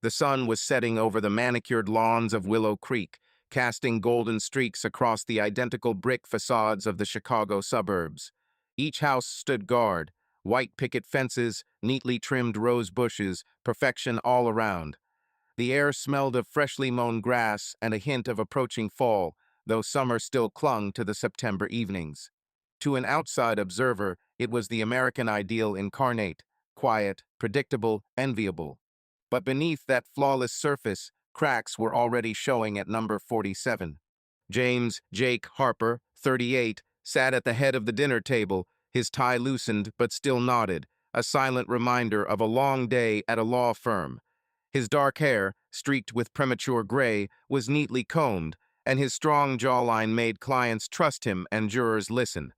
The sun was setting over the manicured lawns of Willow Creek, casting golden streaks across the identical brick facades of the Chicago suburbs. Each house stood guard, white picket fences, neatly trimmed rose bushes, perfection all around. The air smelled of freshly mown grass and a hint of approaching fall, though summer still clung to the September evenings. To an outside observer, it was the American ideal incarnate, quiet, predictable, enviable. But beneath that flawless surface, cracks were already showing at number 47. James Jake Harper, 38, sat at the head of the dinner table, his tie loosened but still knotted, a silent reminder of a long day at a law firm. His dark hair, streaked with premature gray, was neatly combed, and his strong jawline made clients trust him and jurors listen.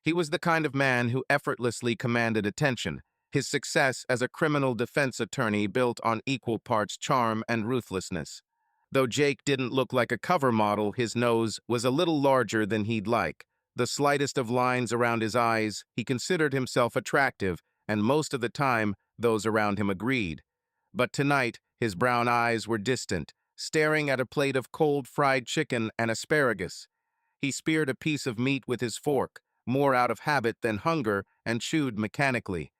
He was the kind of man who effortlessly commanded attention, his success as a criminal defense attorney built on equal parts charm and ruthlessness. Though Jake didn't look like a cover model, his nose was a little larger than he'd like. The slightest of lines around his eyes, he considered himself attractive, and most of the time, those around him agreed. But tonight, his brown eyes were distant, staring at a plate of cold fried chicken and asparagus. He speared a piece of meat with his fork, more out of habit than hunger, and chewed mechanically.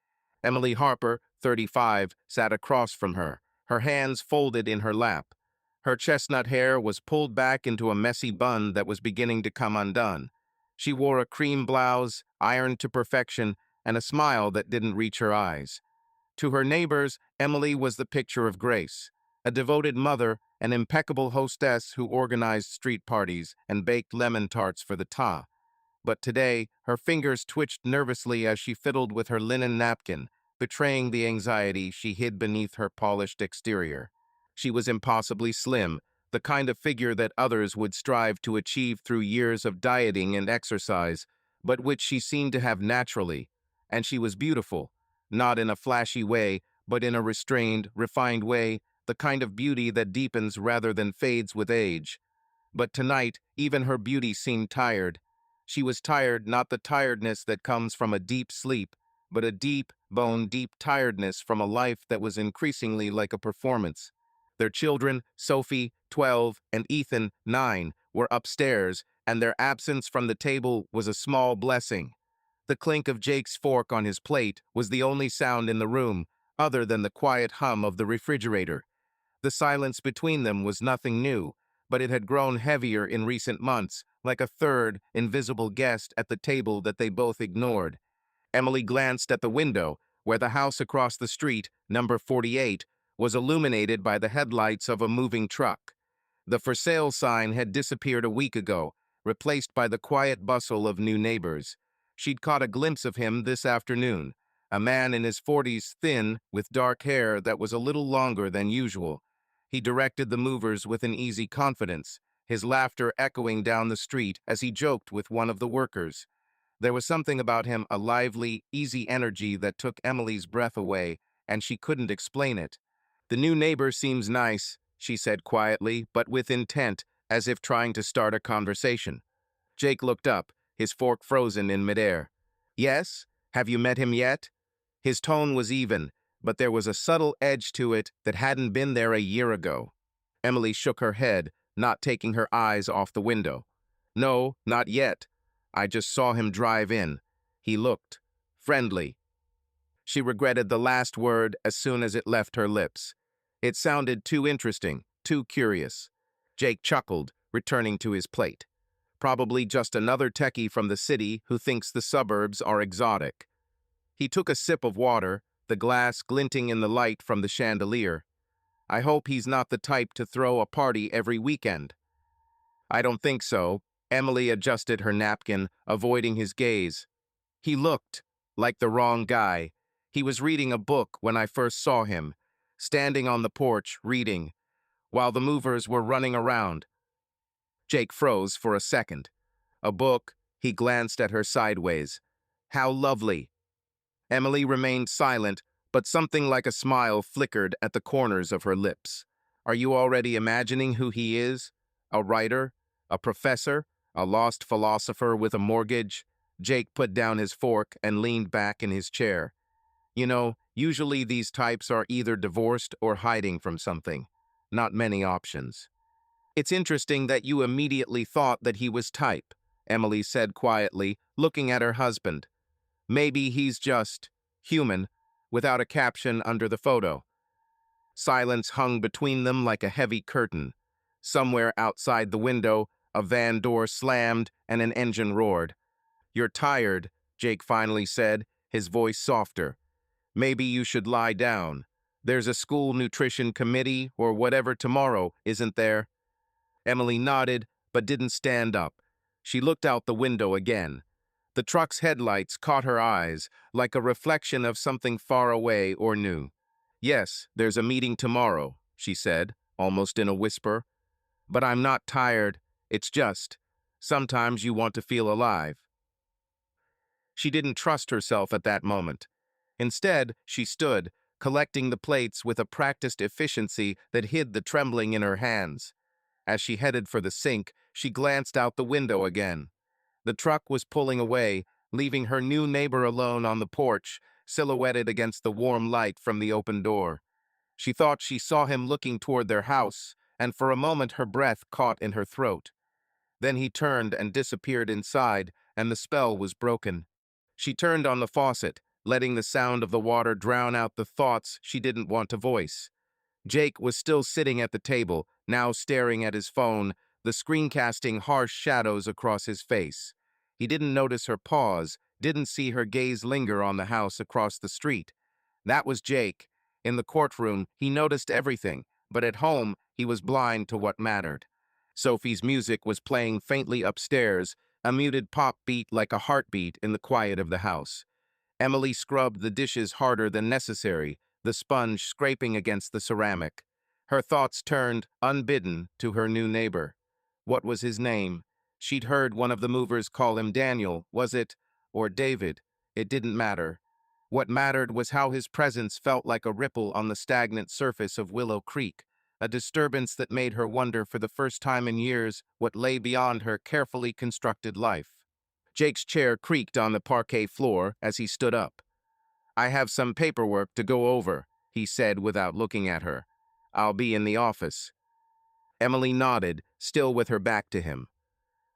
Emily Harper, 35, sat across from her, her hands folded in her lap. Her chestnut hair was pulled back into a messy bun that was beginning to come undone. She wore a cream blouse, ironed to perfection, and a smile that didn't reach her eyes. To her neighbors, Emily was the picture of grace, a devoted mother, an impeccable hostess who organized street parties and baked lemon tarts for the taa. But today, her fingers twitched nervously as she fiddled with her linen napkin, betraying the anxiety she hid beneath her polished exterior. She was impossibly slim, the kind of figure that others would strive to achieve through years of dieting and exercise, but which she seemed to have naturally. And she was beautiful, not in a flashy way, but in a restrained, refined way, the kind of beauty that deepens rather than fades with age. But tonight, even her beauty seemed tired. She was tired, not the tiredness that comes from a deep sleep, but a deep, bone-deep tiredness from a life that was increasingly like a performance. Their children, Sophie, 12, and Ethan, 9, were upstairs, and their absence from the table was a small blessing. The clink of Jake's fork on his plate was the only sound in the room, other than the quiet hum of the refrigerator. The silence between them was nothing new, but it had grown heavier in recent months, like a third, invisible guest at the table that they both ignored. Emily glanced at the window, where the house across the street, number 48, was illuminated by the headlights of a moving truck. The for sale sign had disappeared a week ago, replaced by the quiet bustle of new neighbors. She'd caught a glimpse of him this afternoon, a man in his 40s, thin, with dark hair that was a little longer than usual. He directed the movers with an easy confidence, his laughter echoing down the street as he joked with one of the workers. There was something about him, a lively, easy energy that took Emily's breath away, and she couldn't explain it. "The new neighbor seems nice," she said quietly, but with intent, as if trying to start a conversation. Jake looked up, his fork frozen in midair. "Yes? Have you met him yet?" His tone was even, but there was a subtle edge to it that hadn't been there a year ago. Emily shook her head, not taking her eyes off the window. "No, not yet. I just saw him drive in. He looked friendly." She regretted the last word as soon as it left her lips. It sounded too interesting, too curious. Jake chuckled, returning to his plate. Probably just another techie from the city who thinks the suburbs are exotic. He took a sip of water, the glass glinting in the light from the chandelier. "I hope he's not the type to throw a party every weekend." "I don't think so." Emily adjusted her napkin, avoiding his gaze. "He looked like the wrong guy. He was reading a book when I first saw him, standing on the porch, reading, while the movers were running around." Jake froze for a second. "A book?" He glanced at her sideways. "How lovely." Emily remained silent, but something like a smile flickered at the corners of her lips. "Are you already imagining who he is? A writer? A professor? A lost philosopher with a mortgage?" Jake put down his fork and leaned back in his chair. Usually these types are either divorced or hiding from something. Not many options. It's interesting that you immediately thought that he was type, Emily said quietly, looking at her husband. Maybe he's just human, without a caption under the photo. Silence hung between them like a heavy curtain. Somewhere outside the window, a van door slammed and an engine roared. "You're tired," Jake finally said, his voice softer. "Maybe you should lie down. There's a school nutrition committee or whatever tomorrow, isn't there?" Emily nodded, but didn't stand up. She looked out the window again. The truck's headlights caught her eyes, like a reflection of something far away or new. "Yes, there's a meeting tomorrow," she said, almost in a whisper. "But I'm not tired. It's just, sometimes you want to feel alive." She didn't trust herself at that moment. Instead, she stood, collecting the plates with a practiced efficiency that hid the trembling in her hands. As she headed for the sink, she glanced out the window again. The truck was pulling away, leaving her new neighbor alone on the porch, silhouetted against the warm light from the open door. She thought she saw him looking toward their house, and for a moment her breath caught in her throat. Then he turned and disappeared inside, and the spell was broken. She turned on the faucet, letting the sound of the water drown out the thoughts she didn't want to voice. Jake was still sitting at the table, now staring at his phone, the screen casting harsh shadows across his face. He didn't notice her pause, didn't see her gaze linger on the house across the street. That was Jake. In the courtroom, he noticed everything, but at home, he was blind to what mattered. Sophie's music was playing faintly upstairs, a muted pop beat like a heartbeat in the quiet of the house. Emily scrubbed the dishes harder than necessary, the sponge scraping against the ceramic. Her thoughts turned, unbidden, to her new neighbor. What was his name? She'd heard one of the movers call him Daniel, was it? Or David? It didn't matter. What mattered was how his presence felt like a ripple on the stagnant surface of Willow Creek, a disturbance that made her wonder for the first time in years what lay beyond her carefully constructed life. Jake's chair creaked on the parquet floor as he stood up. "I have some paperwork to go over," he said without looking at her. "I'll be in the office." Emily nodded, still with her back to him.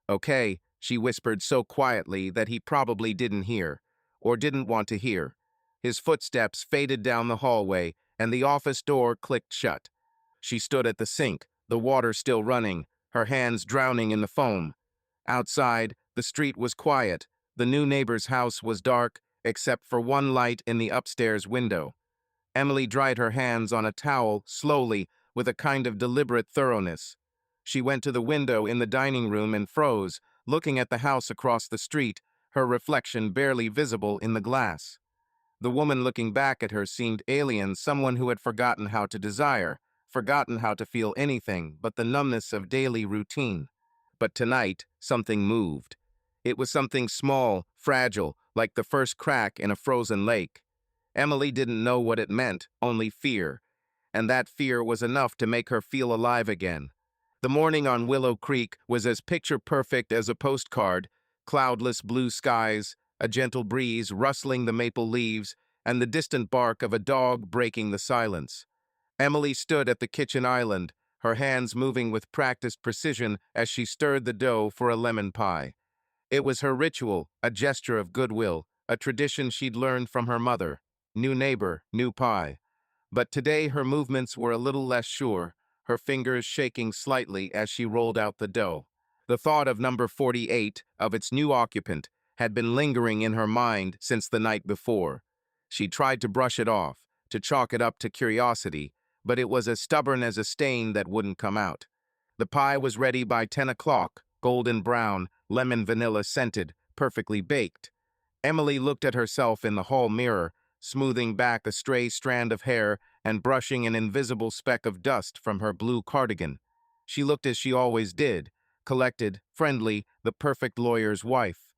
"Okay," she whispered so quietly that he probably didn't hear, or didn't want to hear. His footsteps faded down the hallway, and the office door clicked shut. She stood at the sink, the water still running, her hands drowning in the foam. Outside, the street was quiet. The new neighbor's house was dark, except for one light in the upstairs window. Emily dried her hands on a towel, slowly, with a kind of deliberate thoroughness. She went to the window in the dining room and froze, looking at the house across the street, her reflection barely visible in the glass. The woman looking back at her seemed alien, someone who had forgotten how to desire, forgotten how to feel anything but the numbness of daily routine. But tonight, something moved. It was something small, fragile, like the first crack in a frozen lake. Emily didn't know what it meant, only fear. And that fear was enough to make her feel alive again. The morning on Willow Creek was as picture-perfect as a postcard: cloudless blue skies, a gentle breeze rustling the maple leaves, and the distant bark of a dog breaking the silence. Emily stood at the kitchen island, her hands moving with practiced precision as she stirred the dough for a lemon pie. It was her ritual, a gesture of goodwill, a tradition she'd learned from her mother. New neighbor, new pie. But today her movements were a little less sure, her fingers shaking slightly as she rolled out the dough. The thought of number 48, of its new occupant, had been lingering in her mind since the night before. She tried to brush it off, to chalk it up to curiosity, but it was as stubborn as a stain that wouldn't come out. The pie was ready by 10 o'clock, golden brown, lemon vanilla scented, perfectly baked. Emily looked at herself in the hall mirror, smoothing back a stray strand of hair and brushing an invisible speck of dust from her blue cardigan. She looked as she always did, collected, friendly, the perfect lawyer's wife.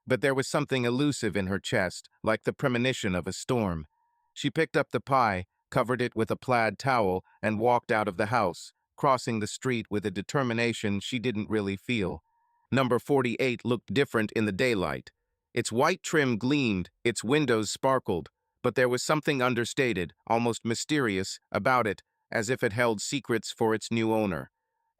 But there was something elusive in her chest, like the premonition of a storm. She picked up the pie, covered it with a plaid towel, and walked out of the house, crossing the street with a determination she didn't really feel. Number 48 looked different in the daylight. Its white trim gleamed, its windows sparkled, but there was something understated, almost mysterious, about it, as if it held secrets for its new owner.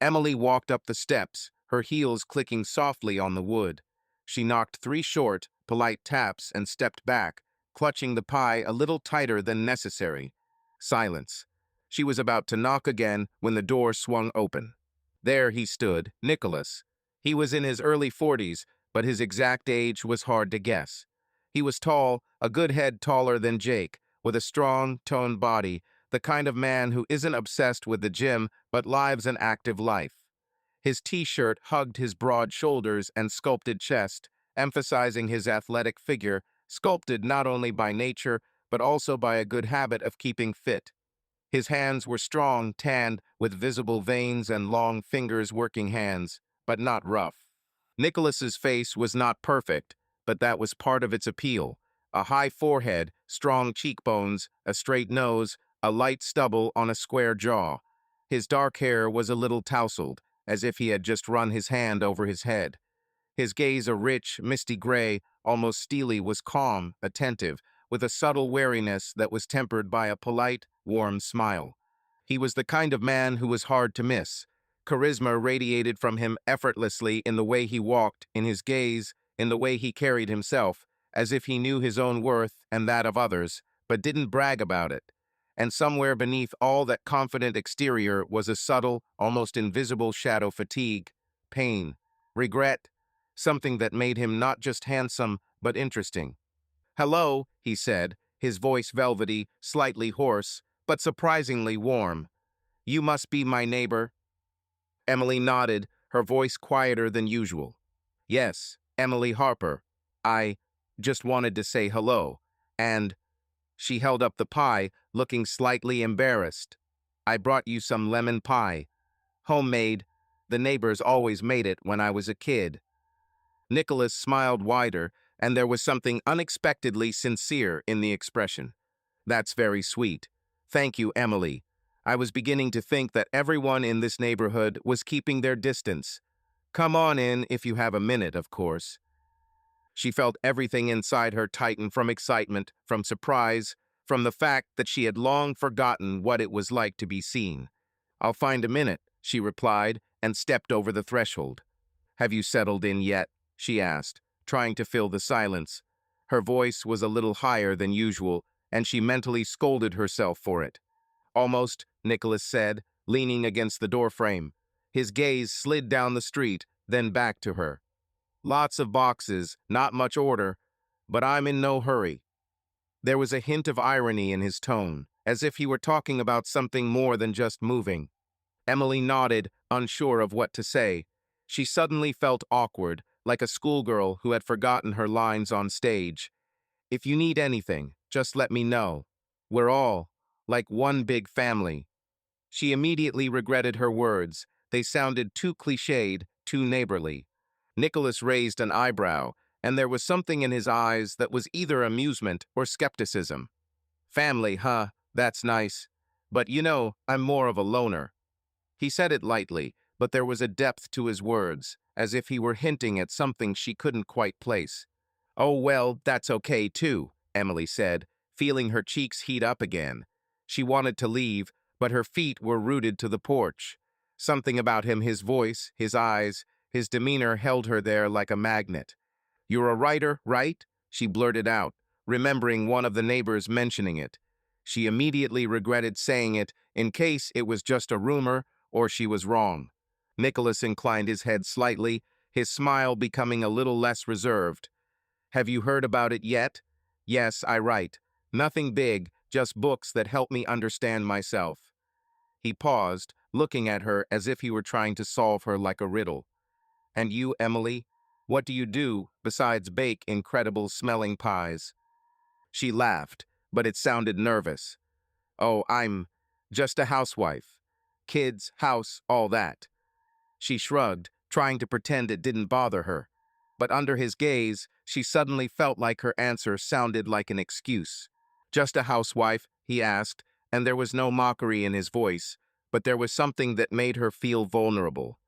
Emily walked up the steps, her heels clicking softly on the wood. She knocked 3 short, polite taps and stepped back, clutching the pie a little tighter than necessary. Silence. She was about to knock again when the door swung open. There he stood, Nicholas. He was in his early 40s, but his exact age was hard to guess. He was tall, a good head taller than Jake, with a strong, toned body, the kind of man who isn't obsessed with the gym but lives an active life. His t-shirt hugged his broad shoulders and sculpted chest, emphasizing his athletic figure, sculpted not only by nature but also by a good habit of keeping fit. His hands were strong, tanned, with visible veins and long fingers working hands, but not rough. Nicholas's face was not perfect, but that was part of its appeal. A high forehead, strong cheekbones, a straight nose, a light stubble on a square jaw. His dark hair was a little tousled, as if he had just run his hand over his head. His gaze, a rich, misty gray, almost steely, was calm, attentive, with a subtle wariness that was tempered by a polite, warm smile. He was the kind of man who was hard to miss. Charisma radiated from him effortlessly in the way he walked, in his gaze, in the way he carried himself, as if he knew his own worth and that of others, but didn't brag about it. And somewhere beneath all that confident exterior was a subtle, almost invisible shadow: fatigue, pain, regret, something that made him not just handsome, but interesting. "Hello," he said, his voice velvety, slightly hoarse, but surprisingly warm. "You must be my neighbor." Emily nodded, her voice quieter than usual. "Yes, Emily Harper. I just wanted to say hello." And she held up the pie, looking slightly embarrassed. "I brought you some lemon pie. Homemade. The neighbors always made it when I was a kid." Nicholas smiled wider, and there was something unexpectedly sincere in the expression. "That's very sweet. Thank you, Emily. I was beginning to think that everyone in this neighborhood was keeping their distance. Come on in if you have a minute, of course." She felt everything inside her tighten from excitement, from surprise, from the fact that she had long forgotten what it was like to be seen. "I'll find a minute," she replied, and stepped over the threshold. "Have you settled in yet?" she asked, trying to fill the silence. Her voice was a little higher than usual, and she mentally scolded herself for it. "Almost," Nicholas said, leaning against the doorframe. His gaze slid down the street, then back to her. "Lots of boxes, not much order, but I'm in no hurry." There was a hint of irony in his tone, as if he were talking about something more than just moving. Emily nodded, unsure of what to say. She suddenly felt awkward, like a schoolgirl who had forgotten her lines on stage. "If you need anything, just let me know. We're all like one big family." She immediately regretted her words. They sounded too cliched, too neighborly. Nicholas raised an eyebrow, and there was something in his eyes that was either amusement or skepticism. "Family, huh? That's nice. But you know, I'm more of a loner." He said it lightly, but there was a depth to his words, as if he were hinting at something she couldn't quite place. "Oh, well, that's okay, too," Emily said, feeling her cheeks heat up again. She wanted to leave, but her feet were rooted to the porch. Something about him, his voice, his eyes, his demeanor held her there like a magnet. "You're a writer, right?" she blurted out, remembering one of the neighbors mentioning it. She immediately regretted saying it, in case it was just a rumor or she was wrong. Nicholas inclined his head slightly, his smile becoming a little less reserved. "Have you heard about it yet?" "Yes, I write. Nothing big, just books that help me understand myself." He paused, looking at her as if he were trying to solve her like a riddle. "And you, Emily? What do you do besides bake incredible smelling pies?" She laughed, but it sounded nervous. "Oh, I'm just a housewife. Kids, house, all that." She shrugged, trying to pretend it didn't bother her. But under his gaze, she suddenly felt like her answer sounded like an excuse. "Just a housewife?" he asked, and there was no mockery in his voice, but there was something that made her feel vulnerable.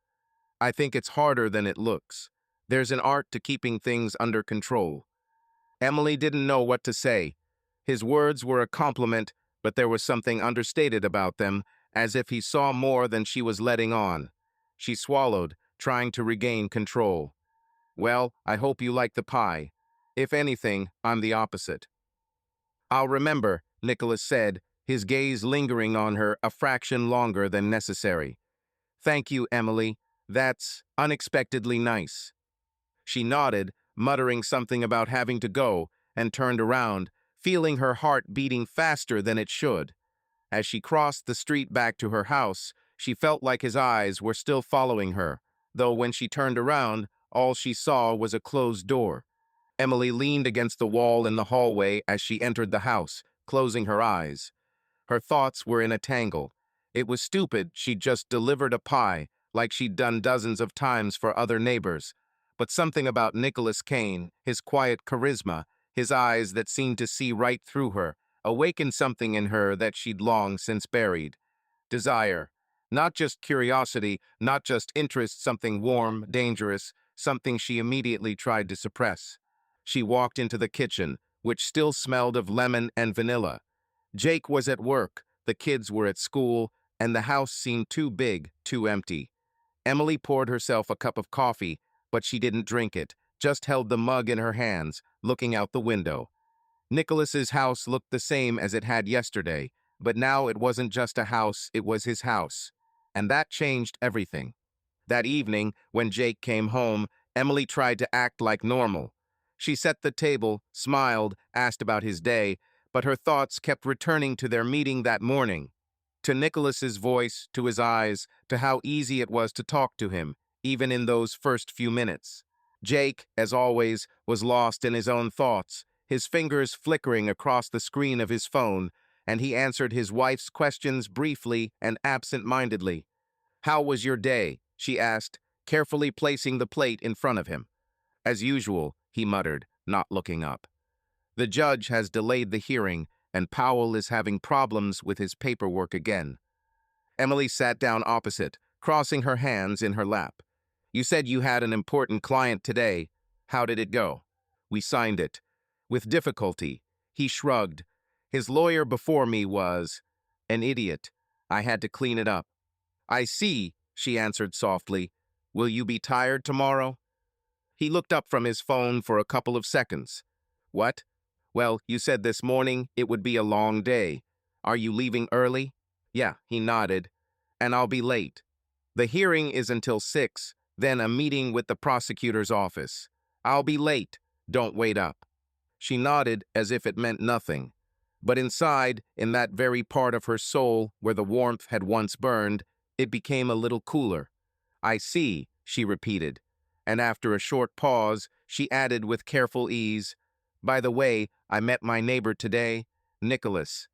"I think it's harder than it looks. There's an art to keeping things under control." Emily didn't know what to say. His words were a compliment, but there was something understated about them, as if he saw more than she was letting on. She swallowed, trying to regain control. Well, I hope you like the pie. If anything, I'm the opposite. I'll remember, Nicholas said, his gaze lingering on her a fraction longer than necessary. Thank you, Emily. That's unexpectedly nice. She nodded, muttering something about having to go, and turned around, feeling her heart beating faster than it should. As she crossed the street back to her house, she felt like his eyes were still following her, though when she turned around, all she saw was a closed door. Emily leaned against the wall in the hallway as she entered the house, closing her eyes. Her thoughts were in a tangle. It was stupid she'd just delivered a pie, like she'd done dozens of times for other neighbors. But something about Nicholas Kane, his quiet charisma, his eyes that seemed to see right through her, awakened something in her that she'd long since buried. Desire. Not just curiosity, not just interest, something warm, dangerous, something she immediately tried to suppress. She walked into the kitchen, which still smelled of lemon and vanilla. Jake was at work, the kids were at school, and the house seemed too big, too empty. Emily poured herself a cup of coffee, but she didn't drink it, just held the mug in her hands, looking out the window. Nicholas's house looked the same as it had yesterday, but now it wasn't just a house, it was his house. And that changed everything. That evening, when Jake came home, Emily tried to act like normal. She set the table, smiled, asked about his day, but her thoughts kept returning to their meeting that morning. To Nicholas's voice, to his eyes, to how easy it was to talk to him, even in those first few minutes. Jake, as always, was lost in his own thoughts, his fingers flickering across the screen of his phone, and he answered his wife's questions briefly and absent-mindedly. "How was your day?" she asked, carefully placing the plate in front of him. "As usual," he muttered, not looking up. "The judge has delayed the hearing, and Powell is having problems with his paperwork again." Emily sat down opposite, crossing her hands in her lap. "You said you had an important client today. How did it go?" "We signed it." "With difficulty." He shrugged. "His lawyer before me was an idiot. I had to clean it up." "I see," she answered softly. "Will you be tired tomorrow?" He looked up from his phone for a couple of seconds. "What?" "Well, you said this morning it would be a long day. Are you leaving early?" "Yeah," he nodded. "And I'll be late." "The hearing is until 6, then a meeting with the prosecutor's office." "I'll be late. Don't wait up." She nodded as if it meant nothing. But inside, in that very part of her soul where the warmth had once burned, it became a little cooler. "I see," she repeated. And after a short pause, she added with careful ease, "By the way, I met my neighbor today, Nicholas."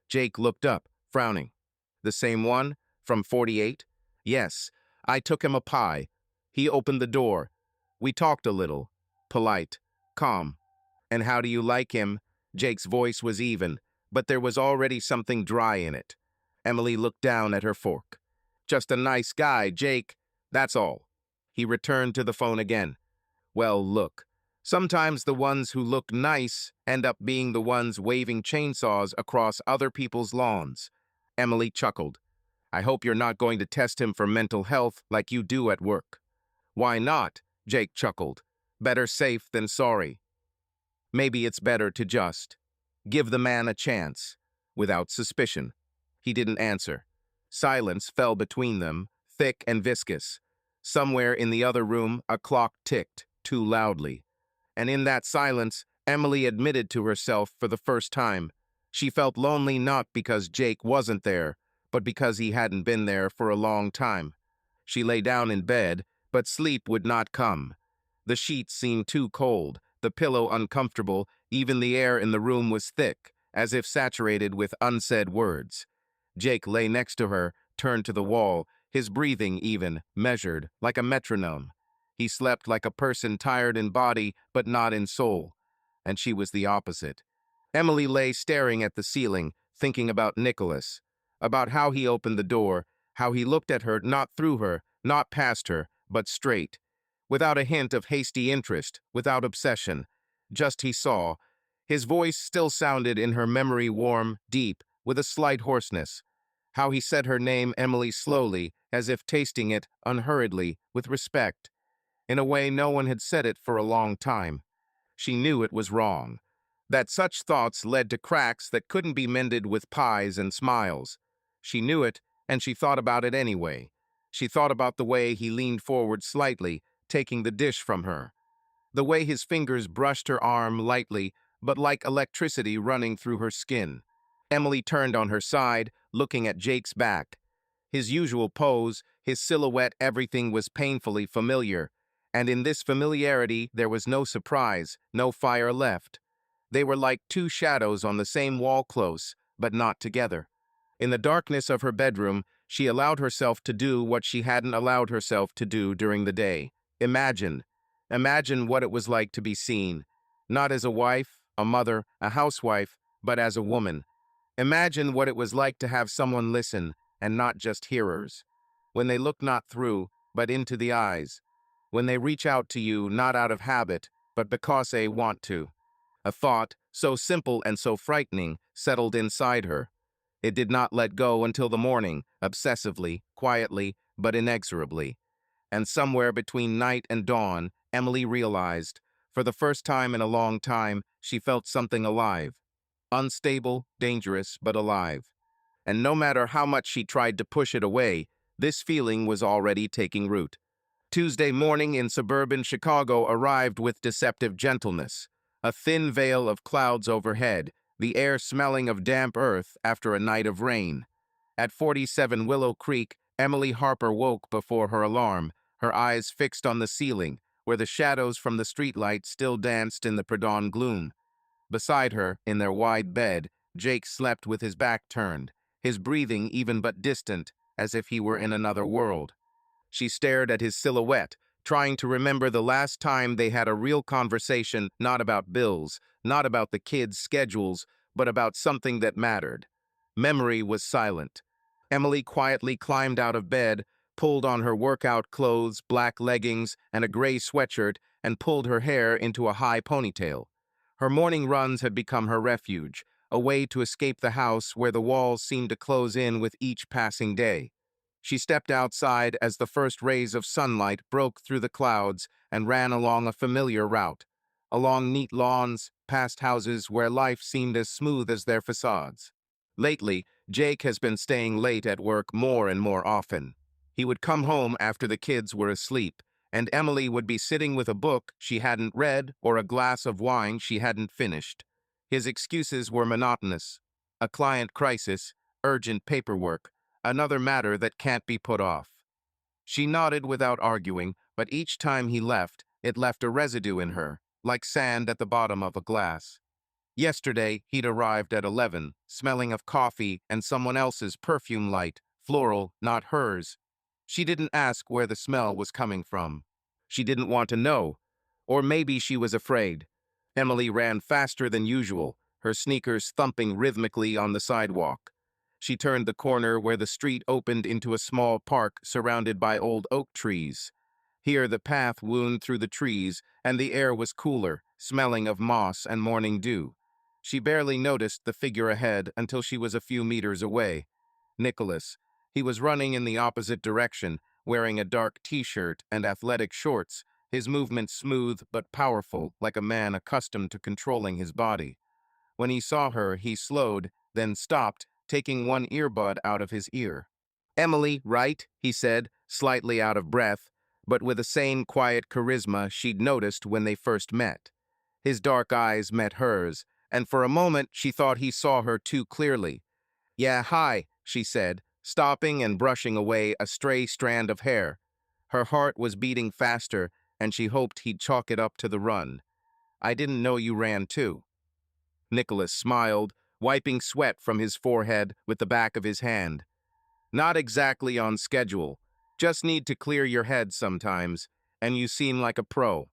Jake looked up, frowning. "The same one? From 48? "Yes. I took him a pie. He opened the door. We talked a little. Polite. Calm." "And how do you like him?" Jake's voice was even, but there was already something dry in it. Emily looked down at her fork. "Just a nice guy, Jake. That's all." He returned to the phone again. "Well, look. Sometimes the ones who look nice end up being the ones waving chainsaws across other people's lawns." Emily chuckled. "I hope you're not going to test him for mental health like you do at work." "Why not?" Jake chuckled. "Better safe than sorry." "Maybe it's better to just give the man a chance, without suspicion." He didn't answer. Silence fell between them, thick and viscous. Somewhere in the other room, a clock ticked, too loudly. And in that silence, Emily admitted to herself for the first time. She felt lonely not because Jake wasn't there, but because he hadn't been there for a long time. She lay down in bed, but sleep would not come. The sheets seemed too cold, the pillow uncomfortable, even the air in the room was thick, as if saturated with unsaid words. Jake lay next to her, turned to the wall, his breathing even, measured, like a metronome. He slept like a person tired in body, but not in soul. And she was the opposite. Emily lay staring at the ceiling, thinking about Nicholas, about how he opened the door, how he looked at her, not through her, not past her, but straight, without a hint of hasty interest, without obsession. Just he saw. His voice still sounded in her memory warm, deep, with a slight hoarseness. How he said her name, Emily, slowly, as if tasting it, unhurriedly, with respect, in a way no one had said it for a long time. She knew it was wrong. That such thoughts led to cracks that couldn't be mended with pies and smiles. She knew it, and she thought about it anyway. She thought about the way he leaned forward slightly, taking the dish from her. The way his fingers brushed her arm lightly, but like electricity running through her skin. Emily turned on her side, looking at Jake's back. His usual pose, his silhouette, everything was painfully familiar. And in this familiarity there was no surprise, no fire left. They were like two shadows on the same wall, close, but not together. In the darkness of her bedroom, she allowed herself to do what she hadn't allowed herself to do during the day. Imagine. Imagine what it was like to be seen. Not as a wife, a mother, a housewife, but as a woman. Imagine what it was like to have someone listen, and not just hearers. When they look not through, but into the eyes. When they reach out to you not out of habit, but because they want to. A thought, so simple and so frightening, settled inside her. It did not let go until the morning, obsessively, quietly, but inexorably. And somewhere between night and dawn, Emily realized, for the first time in a long time, she felt something alive. Unstable, dangerous, but alive. And no matter how much she tried to push it away, this feeling was already taking root. Tuesday morning in suburban Chicago arrived with deceptive gentleness. A thin veil of clouds overhead, the air smelling of damp earth after a night of rain. At 47 Willow Creek, Emily Harper woke before her alarm, her eyes fixed on the ceiling, where the shadows from the streetlight still danced in the pre-dawn gloom. Beside her, in their wide bed, Jake slept with his back turned, his breathing even but distant, as if he were in another world. She stared at his silhouette, trying to remember the last time they had a real conversation, not about bills, not about the kids' schedules, but about something that mattered. Memory was silent. Emily quietly climbed out of bed, pulled on her workout clothes, black leggings, and a gray sweatshirt, and pulled her hair into a high ponytail. Her morning runs had become her refuge, a way to escape the house where the walls seemed to close in with each passing day. She stepped outside as the first rays of sunlight broke through the clouds and ran along a familiar route, along neat lawns, past houses where life seemed as smooth as their facades. Lately, Jake has been staying late at work more and more often. He would come home after the kids were asleep, and Emily would be sitting with a book she hadn't read or a glass of wine she hadn't finished. His excuses were monotonous. A client crisis, urgent paperwork, another matter that can't be put off. She nodded without arguing, but each time he left, it left a residue in her, like sand at the bottom of a glass. Yesterday, he'd arrived at 11, smelling of coffee and someone else's perfume, light, floral, not hers. She didn't ask where the smell was coming from. She didn't want to know. Or maybe she was afraid. Emily ran faster than usual, her sneakers thumping rhythmically on the sidewalk. She turned the corner where the street opened into a small park surrounded by old oak trees. Here the path wound through the trees, and the air was cooler, smelling of moss and morning dew. She barely noticed the figure ahead until she was a few meters away. Nicholas. He was running in the opposite direction, wearing a dark t-shirt and athletic shorts, his movements smooth but powerful, like a man accustomed to controlling his body. When he saw her, he slowed, then stopped, taking one earbud out of his ear. "Emily, right?" he said, slightly out of breath, but with the same quiet charisma she'd noticed when they first met. His dark eyes met hers, and for a moment she thought he saw her too clearly. "Yeah, hi," she said, stopping and brushing away a stray strand of hair. Her heart was beating faster, and she hoped he'd chalk it up to the run. "I didn't know you ran too." Nicholas smiled, wiping sweat from his forehead with the back of his hand. "Not exactly on schedule. Just need to clear your head sometimes, and you seem like a pro."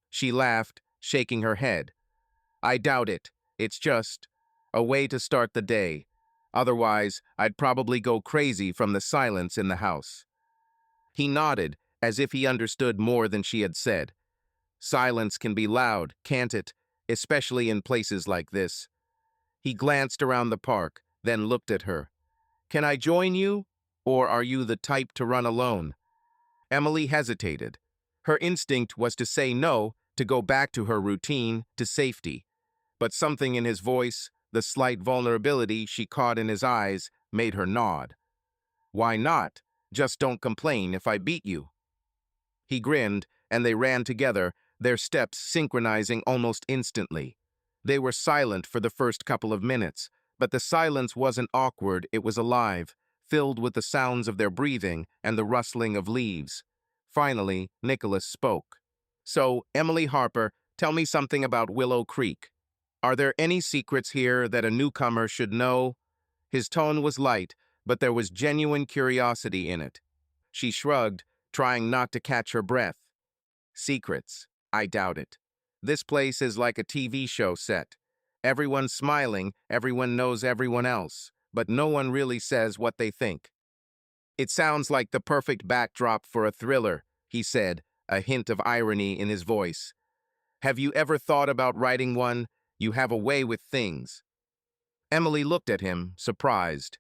She laughed, shaking her head. "I doubt it. It's just a way to start the day. Otherwise, I'd probably go crazy from the silence in the house." He nodded, as if he understood more than she had said. "Silence can be loud, can't it? especially in places like this. He glanced around the park, then looked at her. Can I join you? Or are you the type to run alone? Emily hesitated. Her instinct was to say no, to go back to her routine, to safety. But something in his voice, the slight vulnerability she caught in his eyes, made her nod. Why not? Just don't complain if I beat you. He grinned, and they ran together, their steps synchronizing almost instantly. They were silent for the first couple of minutes, but the silence wasn't awkward, it was alive, filled with the sounds of their breathing and the rustling of leaves. Finally, Nicholas spoke. So, Emily Harper, tell me something about Willow Creek. Are there any secrets here that a newcomer should know? His tone was light, but there was genuine curiosity in it. She shrugged, trying not to catch her breath. Secrets? I doubt it. This place is like a TV show set. Everyone's smiling, everyone knows everyone else, but no one really says what they think. It sounds like the perfect backdrop for a thriller, he said, a hint of irony in his voice. Have you ever thought about writing one? You have a way with things. Emily looked at him, surprised.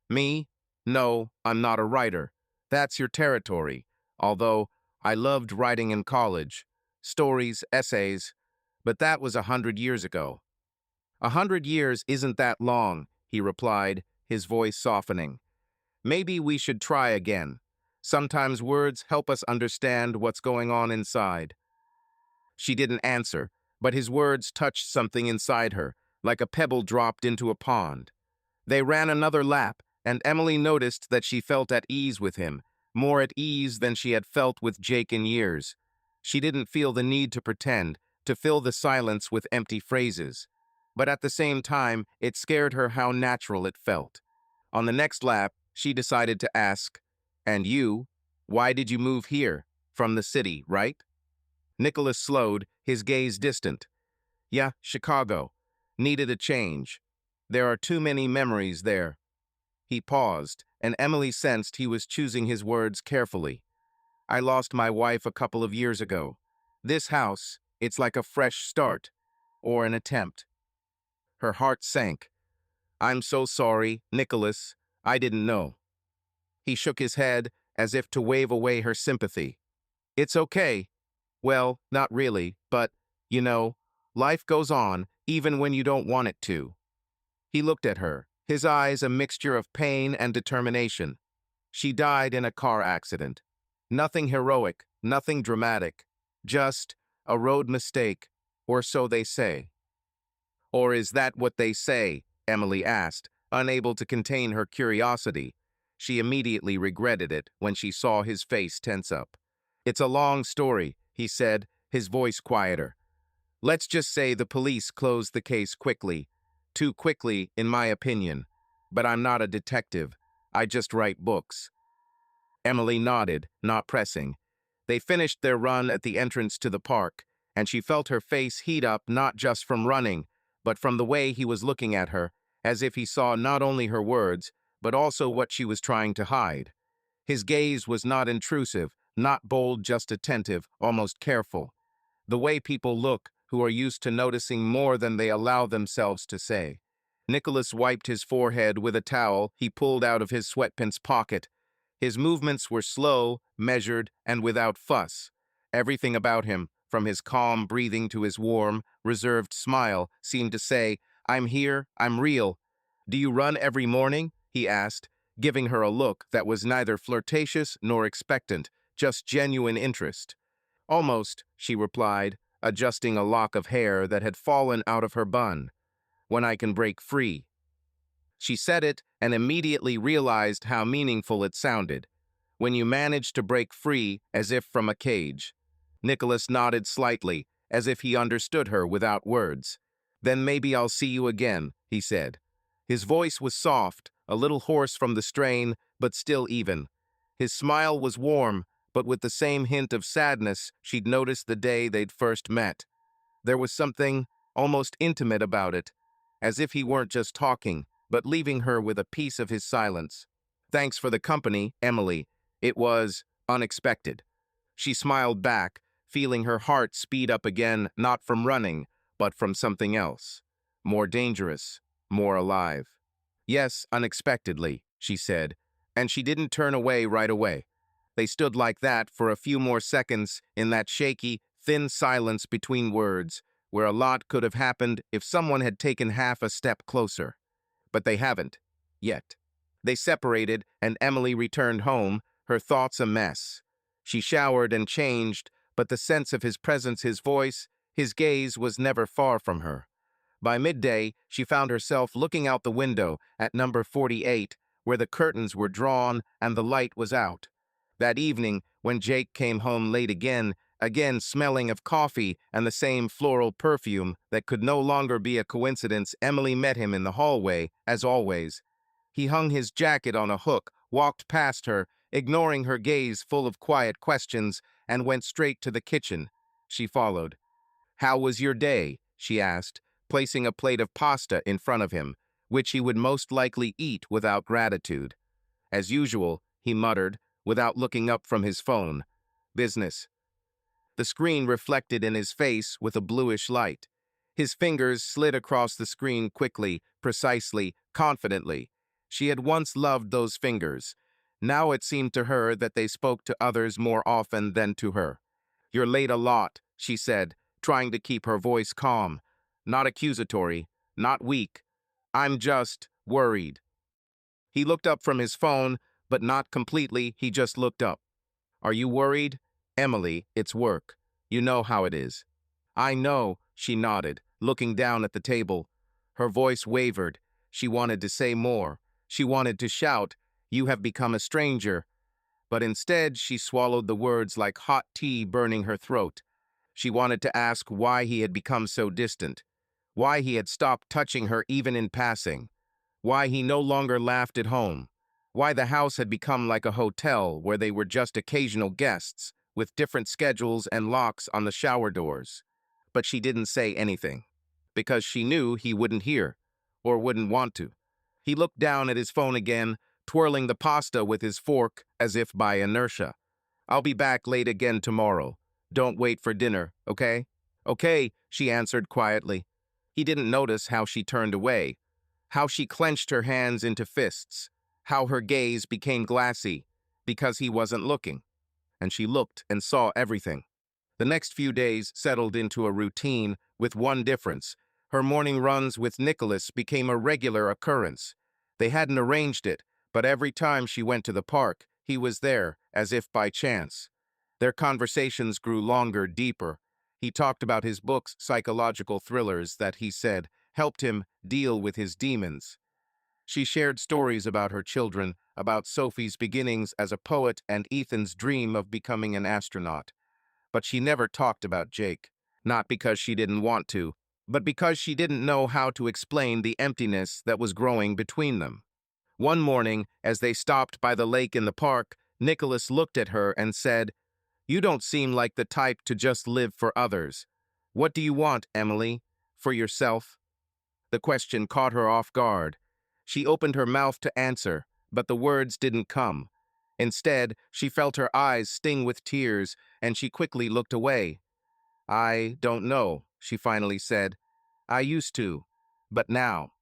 Me? No, I'm not a writer. That's your territory. Although, I loved writing in college. Stories, essays. But that was 100 years ago. 100 years isn't that long, he replied, his voice softening. Maybe we should try again. Sometimes words help us understand what's going on inside. She didn't answer, but his words touched something inside her, like a pebble dropped into a pond. They ran another lap, and Emily noticed that she felt at ease with him, more at ease than she had felt with Jake in years. She didn't feel the need to pretend, to fill the silence with empty phrases. But at the same time, it scared her how natural it felt. On the next lap, she decided to ask, And you? Why did you move here? From the city, right? Nicholas slowed, his gaze distant. Yeah, Chicago. Needed a change. There are too many memories there. He paused, and Emily sensed he was choosing his words carefully. I lost my wife a couple of years ago. This house, it's like a fresh start, or an attempt. Her heart sank. I'm so sorry, Nicholas. I didn't know. He shook his head, as if to wave away her sympathy. It's okay. Well, not really, but, life goes on, even when you don't want it to. He looked at her, his eyes a mixture of pain and determination. She died in a car accident. Nothing heroic, nothing dramatic. Just a road mistake, or so they say. Or is that what they say? Emily asked, unable to contain her curiosity. She immediately regretted it when she saw his face tense up. It's a long story, he said, his voice quieter. Let's just say the police closed the case quickly. Too quickly, in my opinion. But I'm not a detective. I just write books. Emily nodded, not pressing. They finished their run at the entrance to the park, and she felt her face heat up not just from running, but from the way he was looking at her, as if he saw not only her words, but also what she was trying to hide. His gaze was not intrusive, not bold, just attentive, almost careful. The way people look, who are used to noticing more than they allow themselves to say. Nicholas wiped his forehead with a towel he pulled out of his sweatpants pocket. His movements were slow, measured, and without fuss. Everything about him, from his calm breathing to his warm, reserved smile, seemed to say, I'm here, I'm real. Do you run every morning? He asked, giving her a look that was neither flirtatious nor expectant, just genuine interest. Almost, she replied, adjusting a lock of hair that had fallen out of her bun. When I can break free. She said it and immediately realized how meaningful it sounded. When you manage to break free as if from a cage. Nicholas nodded slightly, as if he understood her without words. Then maybe I'll see you again, he said. His voice was soft, a little hoarse from the strain, but still even. His smile was warm, but with the same hint of sadness she'd noticed the day they'd first met. There was something almost intimate about it, as if he weren't just talking, but leaving her with a piece of his silence. Thanks for the company, Emily. It was unexpected. She smiled back, feeling her heart speed up again, not from running, but from something else, more dangerous, more alive. Yes, unexpectedly, she said, and she didn't turn away right away. They stood like that for a few more seconds in that shaky, thin silence between words, where a lot could have happened if someone had taken half a step closer. But they haven't, yet. They separated, and Emily returned home, her thoughts a mess. She showered and changed, but the sense of his presence, his voice, his gaze was never far from her. By midday, she found herself looking out the window at number 48, where the curtains were drawn and the light was out. That evening, when Jake came home late again smelling of coffee and the same floral perfume that could no longer be a coincidence, Emily met him in the hallway, as always. He hung his jacket on a hook, walked past her, ignoring her gaze full of quiet questions, and went straight to the kitchen. She followed. "How was your day?" she asked, placing a plate of pasta in front of him, which he would most likely eat without gratitude. "As usual," he muttered, without looking up from his phone. "Business." The screen reflected in his face with a bluish light. His fingers slid across the screen quickly, precisely, confidently. She had once loved those fingers. Now it seemed to her that they spoke to others more often than to her. "You're late a lot," she said, trying to keep her voice calm. Not accusatory, not weak. "I'm just worried." He looked up from his phone, but not completely, he just looked up. "Are you worried?" "Emily, it's work. You know how it is." "I know," she nodded, looking down at the table. Her voice wavered. She wanted to say more. She wanted to shout, "You have become a stranger." But instead, she swallowed the words like hot tea burning her throat. She wanted to ask why he had become so distant, why he had stopped touching her even in passing, why he no longer laughed at home, why the house had become like a hotel where they were just occasional guests, with different schedules and locks on the shower doors. But she didn't say anything, because she knew he wouldn't hear, or wouldn't want to. He looked down at his phone again, twirling the pasta with his fork as if by inertia. "I'll be back late again tomorrow. Don't wait for dinner, okay?" "Okay," she answered quietly. He didn't notice how she turned away, how she clenched her hands into fists, how her gaze became glassy, because he wasn't looking. And she looked and saw everything. The next few days settled into a routine, with one difference. Her morning runs with Nicholas became a regular occurrence. They hadn't arranged it, but every time she went to the park, he was there, as if by chance. Their conversations grew longer, deeper. He talked about his books, psychological thrillers that, he said, helped him deal with his demons. She shared stories about her children, about Sophie's beginnings as a poet and Ethan's dream of becoming an astronaut. But she never talked about Jake, not because she didn't want to, but because she didn't know how to explain the emptiness that was growing between them. One morning, as they stopped by the lake in the park, Nicholas looked at her and said, "You don't seem like the type to just live for others. What do you want, Emily? For yourself?" The question caught her off guard. She opened her mouth to answer, but the words didn't come. Instead, she felt her eyes sting with tears, and she quickly looked away. "I don't know," she finally said. "I used to, but now."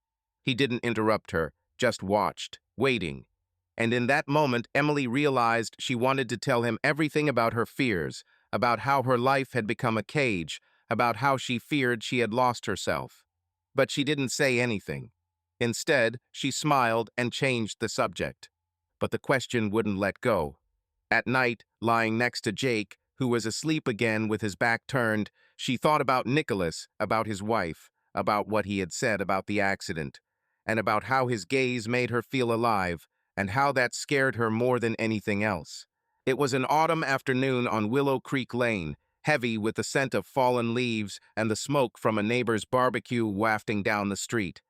He didn't interrupt her, just watched, waiting. And in that moment, Emily realized she wanted to tell him everything about her fears, about how her life had become a cage, about how she feared she had lost herself. But she didn't say anything. Instead, she smiled and changed the subject. But the question wouldn't let go. At night, lying next to Jake, who was asleep again with his back turned, she thought about Nicholas, about his wife, about what he had said about the accident, and about how his gaze made her feel alive, and how that scared her more than anything else. It was an autumn afternoon on Willow Creek Lane, heavy with the scent of fallen leaves and the smoke from a neighbor's barbecue wafting down the street.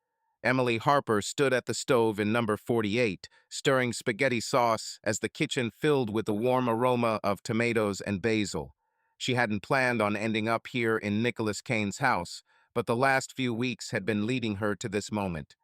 Emily Harper stood at the stove in number 48, stirring spaghetti sauce as the kitchen filled with the warm aroma of tomatoes and basil. She hadn't planned on ending up here in Nicholas Kane's house, but the last few weeks had been leading her to this moment.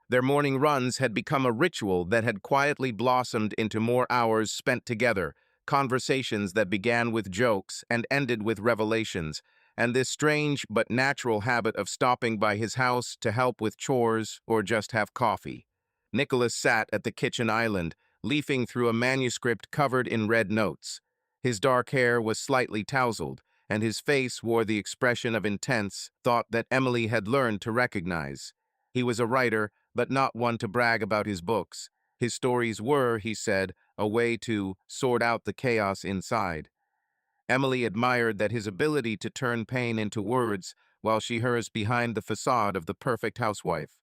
Their morning runs had become a ritual that had quietly blossomed into more hours spent together, conversations that began with jokes and ended with revelations, and this strange but natural habit of stopping by his house to help with chores or just have coffee. Nicholas sat at the kitchen island, leafing through a manuscript covered in red notes. His dark hair was slightly tousled, and his face wore the expression of intense thought that Emily had learned to recognize. He was a writer, but not one to brag about his books. His stories were, he said, a way to sort out the chaos inside. Emily admired that his ability to turn pain into words while she hers behind the facade of the perfect housewife.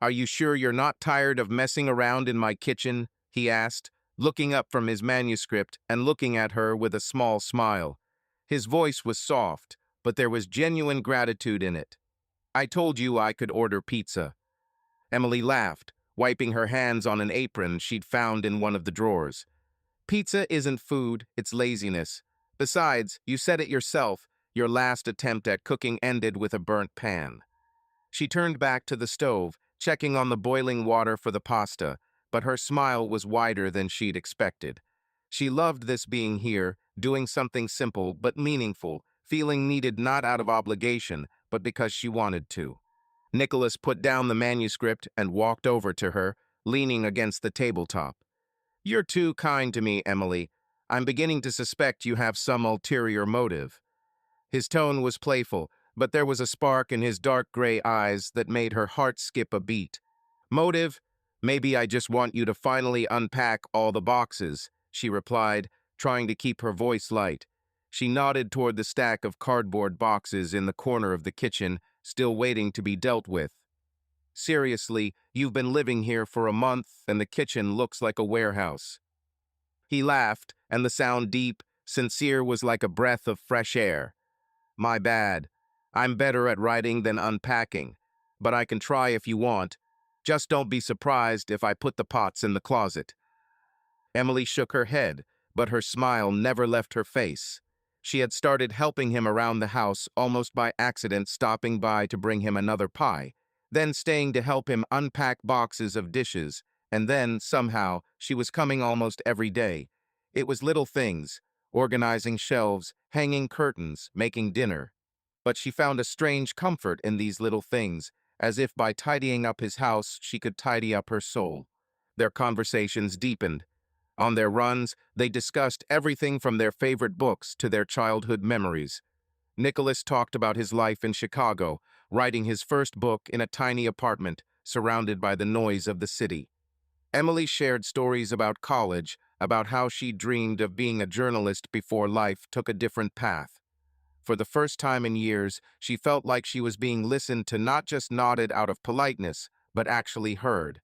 "Are you sure you're not tired of messing around in my kitchen?" he asked, looking up from his manuscript and looking at her with a small smile. His voice was soft, but there was genuine gratitude in it. "I told you I could order pizza." Emily laughed, wiping her hands on an apron she'd found in one of the drawers. "Pizza isn't food, it's laziness. Besides, you said it yourself, your last attempt at cooking ended with a burnt pan." She turned back to the stove, checking on the boiling water for the pasta, but her smile was wider than she'd expected. She loved this being here, doing something simple but meaningful, feeling needed not out of obligation, but because she wanted to. Nicholas put down the manuscript and walked over to her, leaning against the tabletop. "You're too kind to me, Emily. I'm beginning to suspect you have some ulterior motive." His tone was playful, but there was a spark in his dark gray eyes that made her heart skip a beat. "Motive? Maybe I just want you to finally unpack all the boxes," she replied, trying to keep her voice light. She nodded toward the stack of cardboard boxes in the corner of the kitchen, still waiting to be dealt with. "Seriously, you've been living here for a month and the kitchen looks like a warehouse." He laughed, and the sound deep, sincere was like a breath of fresh air. "My bad. I'm better at writing than unpacking, but I can try if you want. Just don't be surprised if I put the pots in the closet." Emily shook her head, but her smile never left her face. She had started helping him around the house almost by accident, stopping by to bring him another pie, then staying to help him unpack boxes of dishes, and then, somehow, she was coming almost every day. It was little things, organizing shelves, hanging curtains, making dinner. But she found a strange comfort in these little things, as if by tidying up his house she could tidy up her soul. Their conversations deepened. On their runs, they discussed everything from their favorite books to their childhood memories. Nicholas talked about his life in Chicago, writing his first book in a tiny apartment, surrounded by the noise of the city. Emily shared stories about college, about how she dreamed of being a journalist before life took a different path. For the first time in years, she felt like she was being listened to, not just nodded out of politeness, but actually heard.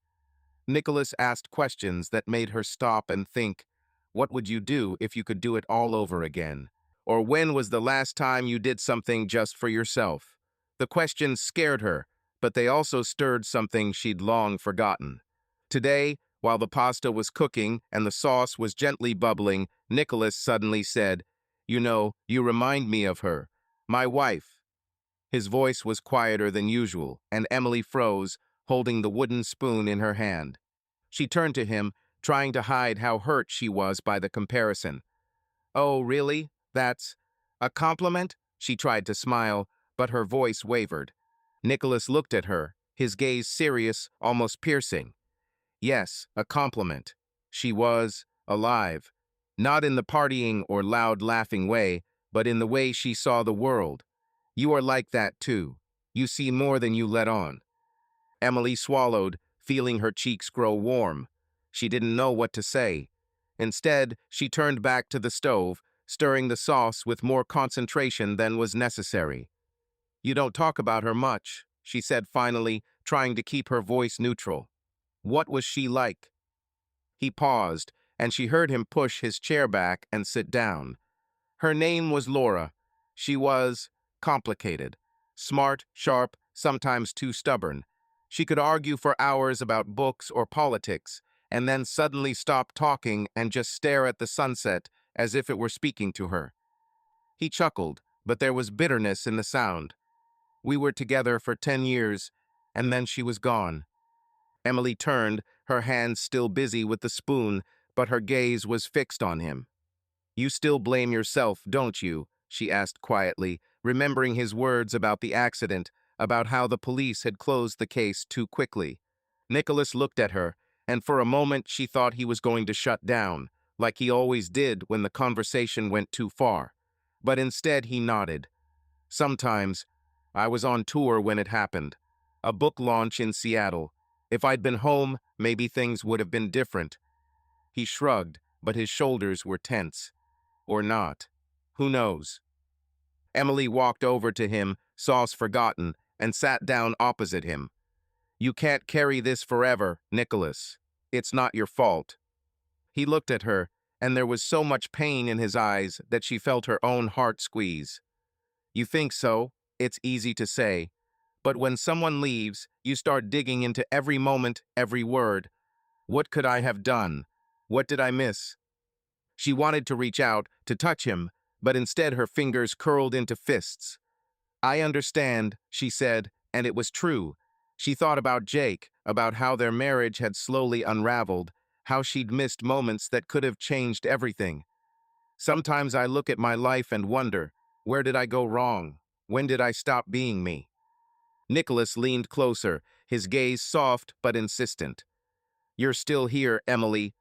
Nicholas asked questions that made her stop and think, "What would you do if you could do it all over again?" Or, "When was the last time you did something just for yourself?" The questions scared her, but they also stirred something she'd long forgotten. Today, while the pasta was cooking and the sauce was gently bubbling, Nicholas suddenly said, "You know, you remind me of her. My wife." His voice was quieter than usual, and Emily froze, holding the wooden spoon in her hand. She turned to him, trying to hide how hurt she was by the comparison. "Oh, really? That's a compliment?" She tried to smile, but her voice wavered. Nicholas looked at her, his gaze serious, almost piercing. "Yes, a compliment. She was alive. Not in the partying or loud laughing way, but in the way she saw the world. You are like that too. You see more than you let on." Emily swallowed, feeling her cheeks grow warm. She didn't know what to say. Instead, she turned back to the stove, stirring the sauce with more concentration than was necessary. "You don't talk about her much," she said finally, trying to keep her voice neutral. "What was she like?" He paused, and she heard him push his chair back and sit down. "Her name was Laura. She was complicated. Smart, sharp, sometimes too stubborn. She could argue for hours about books or politics, and then suddenly stop talking and just stare at the sunset as if it were speaking to her." He chuckled, but there was bitterness in the sound. "We were together for 10 years, and then she was gone." Emily turned, her hands still busy with the spoon, but her gaze was fixed on him. "You still blame yourself, don't you?" she asked quietly, remembering his words about the accident, about how the police had closed the case too quickly. Nicholas looked at her, and for a moment she thought he was going to shut down, like he always did when the conversation went too far. But instead he nodded. Sometimes. I was on tour when it happened. A book launch in Seattle. If I'd been home, maybe things would have been different. He shrugged, but his shoulders were tense. Or not. Who knows? Emily walked over to him, sauce forgotten, and sat down opposite him. You can't carry this forever, Nicholas. It's not your fault. He looked at her, and there was so much pain in his eyes that she felt her own heart squeeze. You think so? It's easy to say. But when someone leaves, you start digging into every moment, every word. What could I have done? What did I miss? She wanted to reach out, to touch him, but instead her fingers curled into fists. I understand, she said, and it was true. She thought about Jake, about how their marriage had slowly unraveled, how she'd missed moments that could have changed everything. Sometimes I look at my life and wonder, where did I go wrong? When did I stop being me? Nicholas leaned closer, his gaze soft but insistent. You're still here, Emily.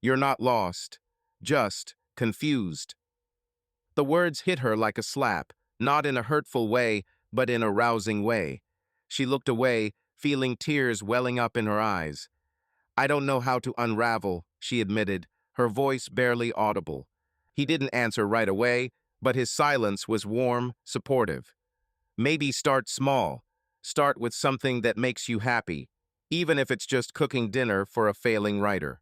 You're not lost. Just confused. The words hit her like a slap, not in a hurtful way, but in a rousing way. She looked away, feeling tears welling up in her eyes. I don't know how to unravel, she admitted, her voice barely audible. He didn't answer right away, but his silence was warm, supportive. Maybe start small. Start with something that makes you happy, even if it's just cooking dinner for a failing writer.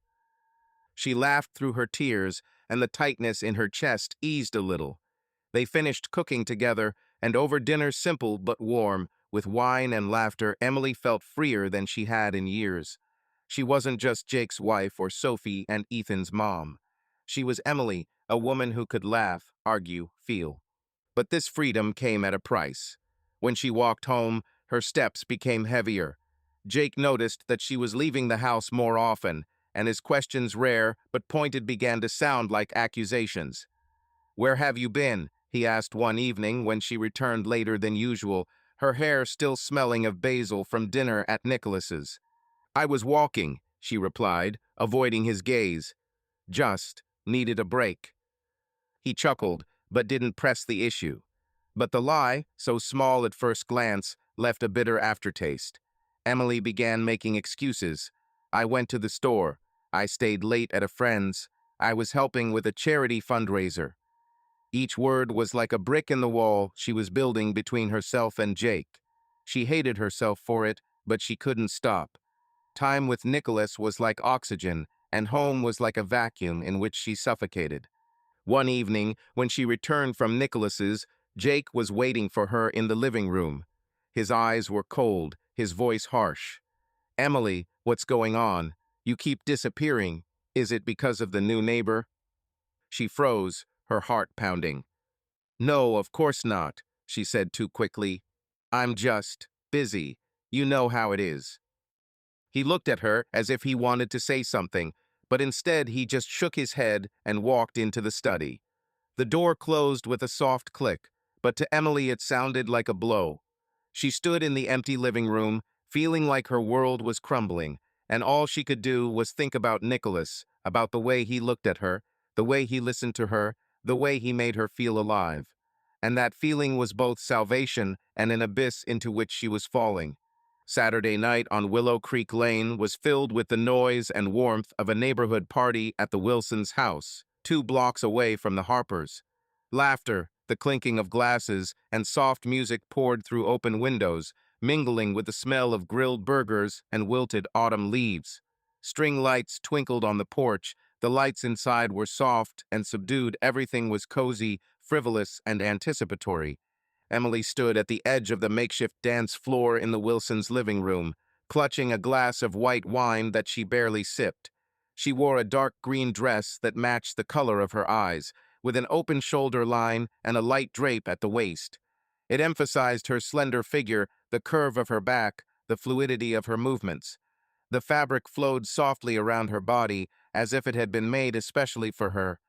She laughed through her tears, and the tightness in her chest eased a little. They finished cooking together, and over dinner simple but warm, with wine and laughter, Emily felt freer than she had in years. She wasn't just Jake's wife or Sophie and Ethan's mom. She was Emily, a woman who could laugh, argue, feel. But this freedom came at a price. When she walked home, her steps became heavier. Jake noticed that she was leaving the house more often, and his questions, rare but pointed, began to sound like accusations. Where have you been? He asked one evening when she returned later than usual, her hair still smelling of basil from dinner at Nicholas's. I was walking, she replied, avoiding his gaze. Just needed a break. He chuckled, but didn't press the issue. But the lie, so small at first glance, left a bitter aftertaste. Emily began making excuses. I went to the store. I stayed late at a friend's. I was helping with a charity fundraiser. Each word was like a brick in the wall she was building between herself and Jake. She hated herself for it, but she couldn't stop. Time with Nicholas was like oxygen, and home was like a vacuum in which she suffocated. One evening, when she returned from Nicholas's, Jake was waiting for her in the living room. His eyes were cold, his voice harsh. Emily, what's going on? You keep disappearing. Is it because of the new neighbor? She froze, her heart pounding. No, of course not, she said too quickly. I'm just busy. You know how it is. He looked at her as if he wanted to say something, but instead he just shook his head and walked into the study. The door closed with a soft click, but to Emily it sounded like a blow. She stood in the empty living room, feeling like her world was crumbling, and all she could do was think about Nicholas, about the way he looked at her, the way he listened to her, the way he made her feel alive. And that feeling was both salvation and an abyss into which she was falling. Saturday night on Willow Creek Lane was filled with the noise and warmth of a neighborhood party at the Wilsons' house, 2 blocks away from the Harpers. Laughter, the clinking of glasses, and soft music poured through open windows, mingling with the smell of grilled burgers and wilted autumn leaves. String lights twinkled on the porch. The lights inside were soft and subdued. Everything was cozy, frivolous, and anticipatory. Emily stood at the edge of the makeshift dance floor in the Wilsons' living room, clutching a glass of white wine that she barely sipped. She wore a dark green dress that matched the color of her eyes, with an open shoulder line and a light drape at the waist. It emphasized her slender figure, the curve of her back, the fluidity of her movements. The fabric flowed softly around her body, as if it had been made especially for her.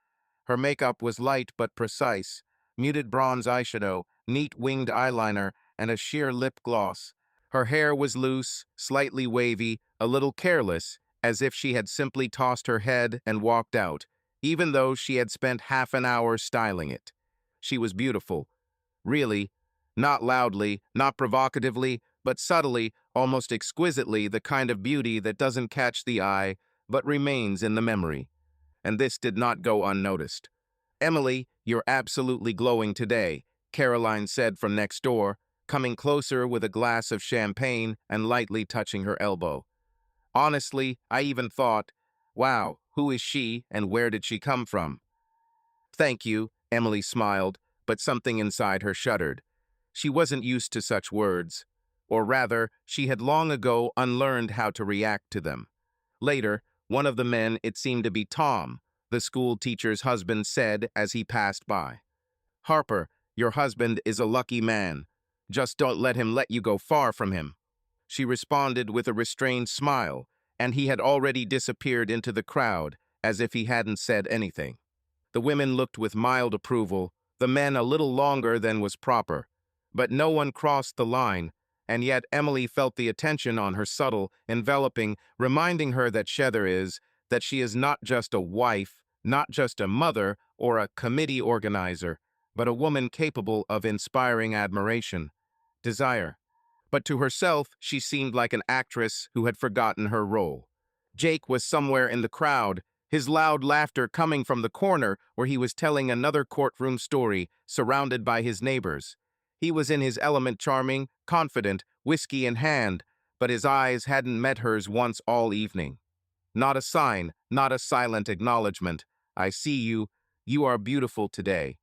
Her makeup was light but precise, muted bronze eyeshadow, neat winged eyeliner, and a sheer lip gloss. Her hair was loose, slightly wavy, a little careless, as if she had simply tossed her head and walked out, even though she had spent half an hour styling it. She was beautiful, really, not loudly, not provocatively, but subtly, almost exquisitely, the kind of beauty that doesn't catch the eye, but remains in the memory. And this did not go unnoticed. "Emily, you're absolutely glowing today," Caroline said from next door, coming closer with a glass of champagne and lightly touching her elbow. "Honestly, I even thought, wow, who is she and where did she come from?" "Thank you," Emily smiled, but something inside her shuddered. She wasn't used to such words. Or rather, she had long ago unlearned how to react to them. Later, one of the men, it seemed to be Tom, the school teacher's husband, said as he passed by, "Harper, your husband is a lucky man. Just don't let him let you go far from him." She responded with a restrained smile, and he had already disappeared into the crowd, as if he hadn't said anything. The women looked with mild approval, the men a little longer than was proper. But no one crossed the line, and yet Emily felt the attention on her subtle, enveloping, reminding her that she is not just a wife, not just a mother or a committee organizer, but a woman capable of inspiring admiration, desire. But to herself, she seemed like an actress who had forgotten her role. Jake was somewhere in the crowd, his loud laughter coming from the corner where he was telling another courtroom story, surrounded by his neighbors. He was in his element, charming, confident, whiskey in hand, but his eyes hadn't met hers once all evening. Not a sign, not a silent acknowledgement. "I see you. You are beautiful today."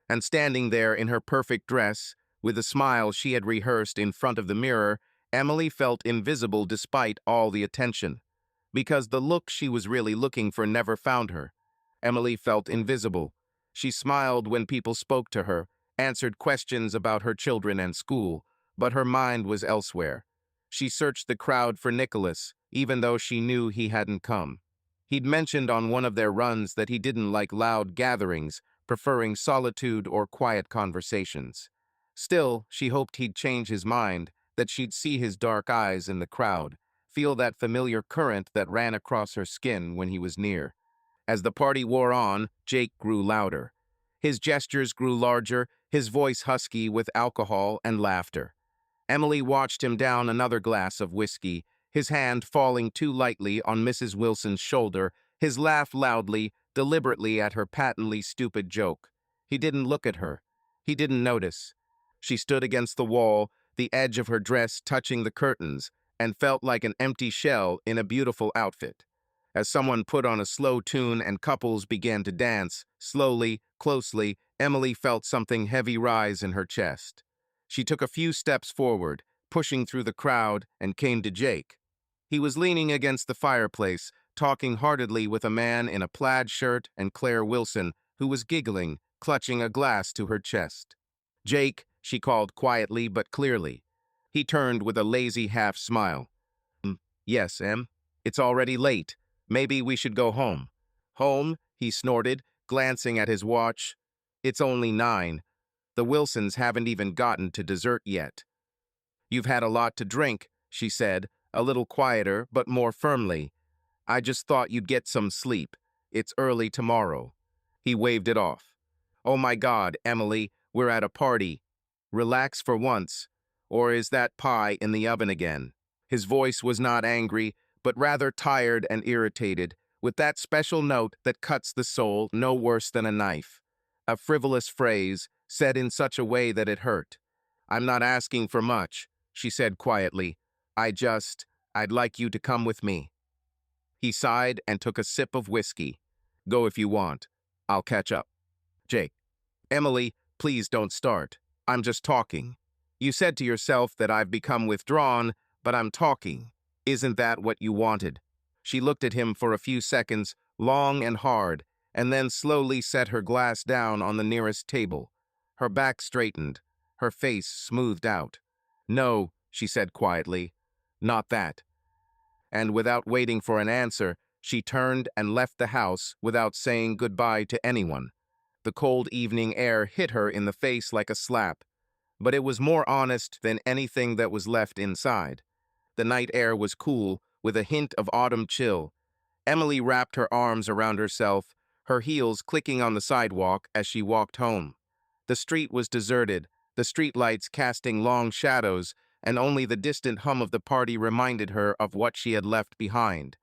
And standing there in her perfect dress, with a smile she had rehearsed in front of the mirror, Emily felt invisible despite all the attention. Because the look she was really looking for never found her. Emily felt invisible. She smiled when people spoke to her, answered questions about her children and school, but her mind was elsewhere. She searched the crowd for Nicholas, even though she knew he hadn't come. He'd mentioned on one of their runs that he didn't like loud gatherings, preferring solitude or quiet conversations. Still, she hoped he'd change his mind, that she'd see his dark eyes in the crowd, feel that familiar current that ran across her skin when he was near. As the party wore on, Jake grew louder. His gestures grew larger, his voice husky with alcohol and laughter. Emily watched him down another glass of whiskey, his hand falling too lightly on Mrs. Wilson's shoulder, his laugh loudly, deliberately at her patently stupid joke. He didn't look at her. He didn't notice. She stood against the wall, the edge of her dress touching the curtains, and felt like an empty shell in a beautiful outfit. As someone put on a slow tune and couples began to dance, slowly, closely, Emily felt something heavy rise in her chest. She took a few steps forward, pushing through the crowd, and came to Jake. He was leaning against the fireplace, talking heartedly with a man in a plaid shirt and Claire Wilson, who was giggling, clutching a glass to her chest. "Jake," she called quietly but clearly. He turned with a lazy half smile. "Yes, Em. It's already late. Maybe we should go home." "Home?" he snorted, glancing at his watch. "It's only 9. The Wilsons haven't even gotten to dessert yet." "You've had a lot to drink," she said, a little quieter but more firmly. "I just thought you'd get some sleep. It's early tomorrow." He waved it off. "Oh my God, Emily, we're at a party. Relax for once. Or is that pie in the oven again?" His voice was not angry, but rather tired and irritated, with that special note that cuts the soul no worse than a knife. A frivolous phrase, said in such a way that it hurt. "I'm not asking for much," she said quietly. I'd like you to come with me." He sighed and took a sip of whiskey. "Go if you want. I'll catch up." Jake. "Emily, please don't start. I'm just talking. You said to yourself that I've become withdrawn, but I'm talking. Isn't that what you wanted?" She looked at him for a few seconds, long and hard, and then slowly set her glass down on the nearest table. Her back straightened, her face smoothed out. "No," she said quietly, "not that." And without waiting for an answer, she turned and left the house without saying goodbye to anyone. The cold evening air hit her in the face like a slap, but it was more honest than anything that was left inside. The night air was cool, with a hint of autumn chill. Emily wrapped her arms around herself, her heels clicking on the sidewalk as she walked home. The street was deserted, the streetlights casting long shadows, and only the distant hum of the party reminded her of what she had left behind.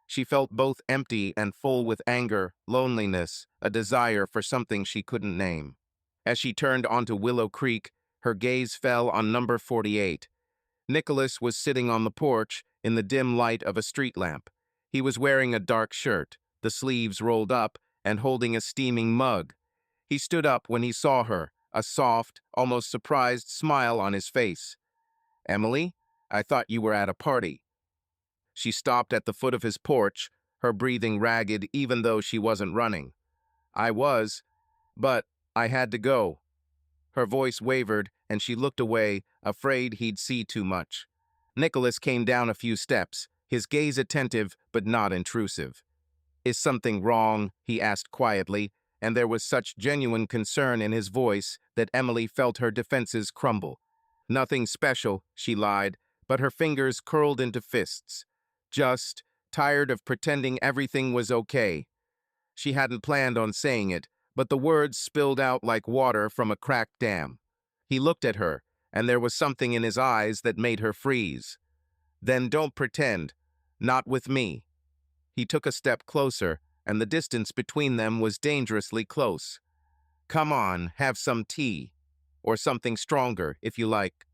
She felt both empty and full with anger, loneliness, a desire for something she couldn't name. As she turned onto Willow Creek, her gaze fell on number 48. Nicholas was sitting on the porch in the dim light of a street lamp. He was wearing a dark shirt, the sleeves rolled up, and holding a steaming mug. He stood up when he saw her, a soft, almost surprised smile on his face. "Emily, I thought you were at a party." She stopped at the foot of his porch, her breathing ragged even though she wasn't running. "I was, but I had to go." Her voice wavered, and she looked away, afraid he'd see too much. Nicholas came down a few steps, his gaze attentive but not intrusive. "Is something wrong?" he asked quietly, and there was such genuine concern in his voice that Emily felt her defenses crumble. "Nothing special," she lied, but her fingers curled into fists. "Just tired of pretending everything was okay." She hadn't planned on saying it, but the words spilled out like water from a cracked dam. He looked at her, and there was something in his eyes that made her freeze. "Then don't pretend. Not with me." He took a step closer, and the distance between them was dangerously close. "Come on, have some tea. Or something stronger, if you like."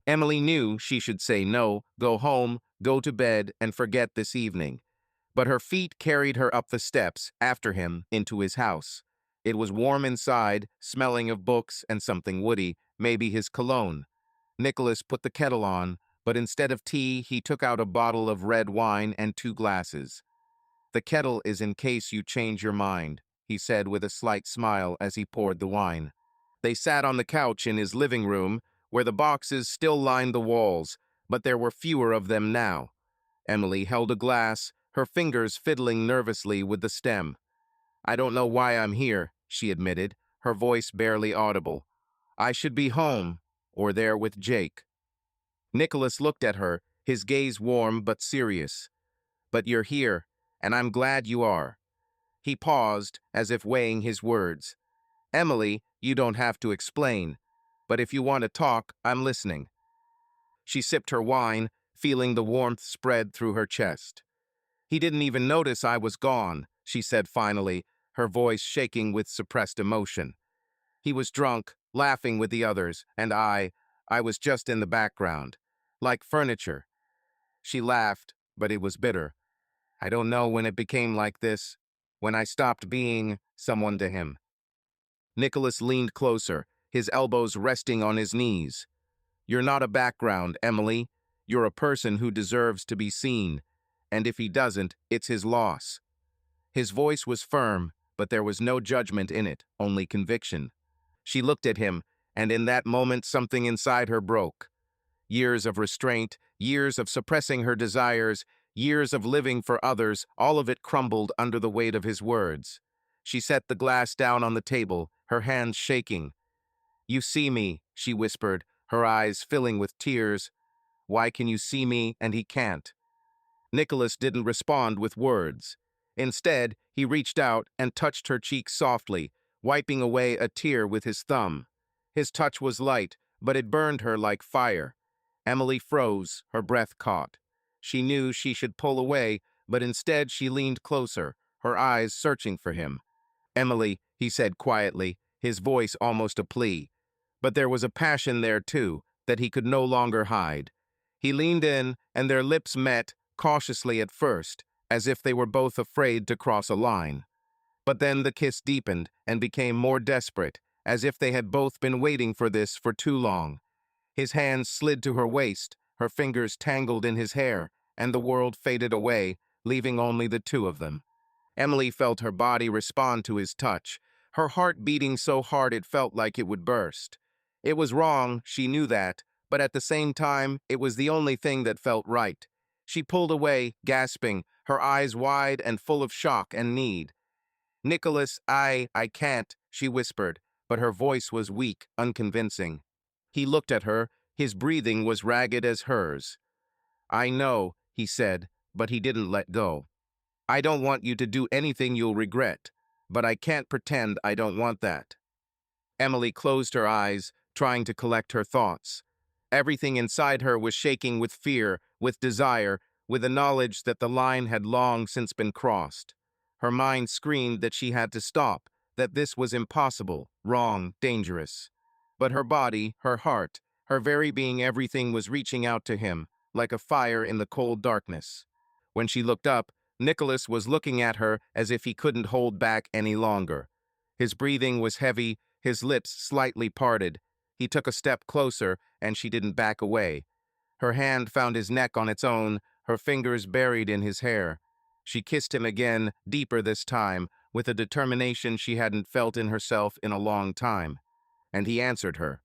Emily knew she should say no, go home, go to bed, and forget this evening. But her feet carried her up the steps, after him, into his house. It was warm inside, smelling of books and something woody, maybe his cologne. Nicholas put the kettle on, but instead of tea, he took out a bottle of red wine and 2 glasses. "The kettle is in case you change your mind," he said with a slight smile as he poured the wine. They sat on the couch in his living room, where the boxes still lined the walls, but there were fewer of them now. Emily held a glass, her fingers fiddling nervously with the stem. "I don't know why I'm here," she admitted, her voice barely audible. "I should be home, or there with Jake." Nicholas looked at her, his gaze warm but serious. "But you're here, and I'm glad you are." He paused, as if weighing his words. "Emily, you don't have to explain, but if you want to talk, I'm listening." She sipped her wine, feeling the warmth spread through her chest. "He didn't even notice I was gone," she said finally, her voice shaking with suppressed emotion. "He was drunk, laughing with the others, and I was just in the background. Like furniture." She laughed, but it was bitter. "I don't know when it became like this, when I stopped being someone to him." Nicholas leaned closer, his elbows resting on his knees. "You're not a background, Emily. You're a person who deserves to be seen. And if he doesn't, it's his loss." His voice was firm, but there was no judgment in it, only conviction. She looked at him, and in that moment something inside her broke. Years of restraint, years of suppressing her desires, years of living for others, all of it crumbled under the weight of his words. She set the glass down on the table, her hands shaking. "You see me," she whispered, her eyes filling with tears. "Why can you see me and he can't?" Nicholas didn't respond with words. Instead, he reached out and touched her cheek softly, wiping away a tear with his thumb. His touch was light, but it burned her like fire. Emily froze, her breath caught. She knew she should pull away, but instead she leaned closer, her eyes searching for him. "Emily," he said quietly, his voice almost a plea. But there was a passion there, too, that he could no longer hide. He leaned in, and their lips met, cautiously at first, as if they were both afraid to cross a line. But then the kiss deepened and became more desperate, as if they had both been waiting for this for too long. His hands slid to her waist, her fingers tangled in his hair, and the world faded away, leaving only the two of them. Emily felt her body respond to his touch, her heart beating so hard it felt like it would burst. It was wrong, she knew that, but at the same time, it was the only thing that felt right. She pulled away, gasping, her eyes wide and full of shock and need. Nicholas, I can't, she whispered, but her voice was weak, unconvincing. He looked at her, his breathing was ragged as hers. I know, he said, but he didn't let go. I don't want you to do anything you'll regret, but I can't pretend I don't want that. Emily closed her eyes, trying to collect her thoughts. Everything inside her was shaking with fear, with desire, with the knowledge that the line had long since been crossed. Her mind screamed that she had to stop, that this was impossible, wrong, dangerous. But her body, her heart, her very being, everything was reaching out to him, like a fire in the cold darkness. When she looked up, Nicholas was looking at her as if he couldn't hold back any longer. His breathing was heavy, his lips slightly parted. He took a step closer, and she didn't back away. Her hand found his neck on its own, her fingers buried in his hair. She kissed him again, deeper this time, with a determination she hadn't felt in herself in a long time. And he answered her,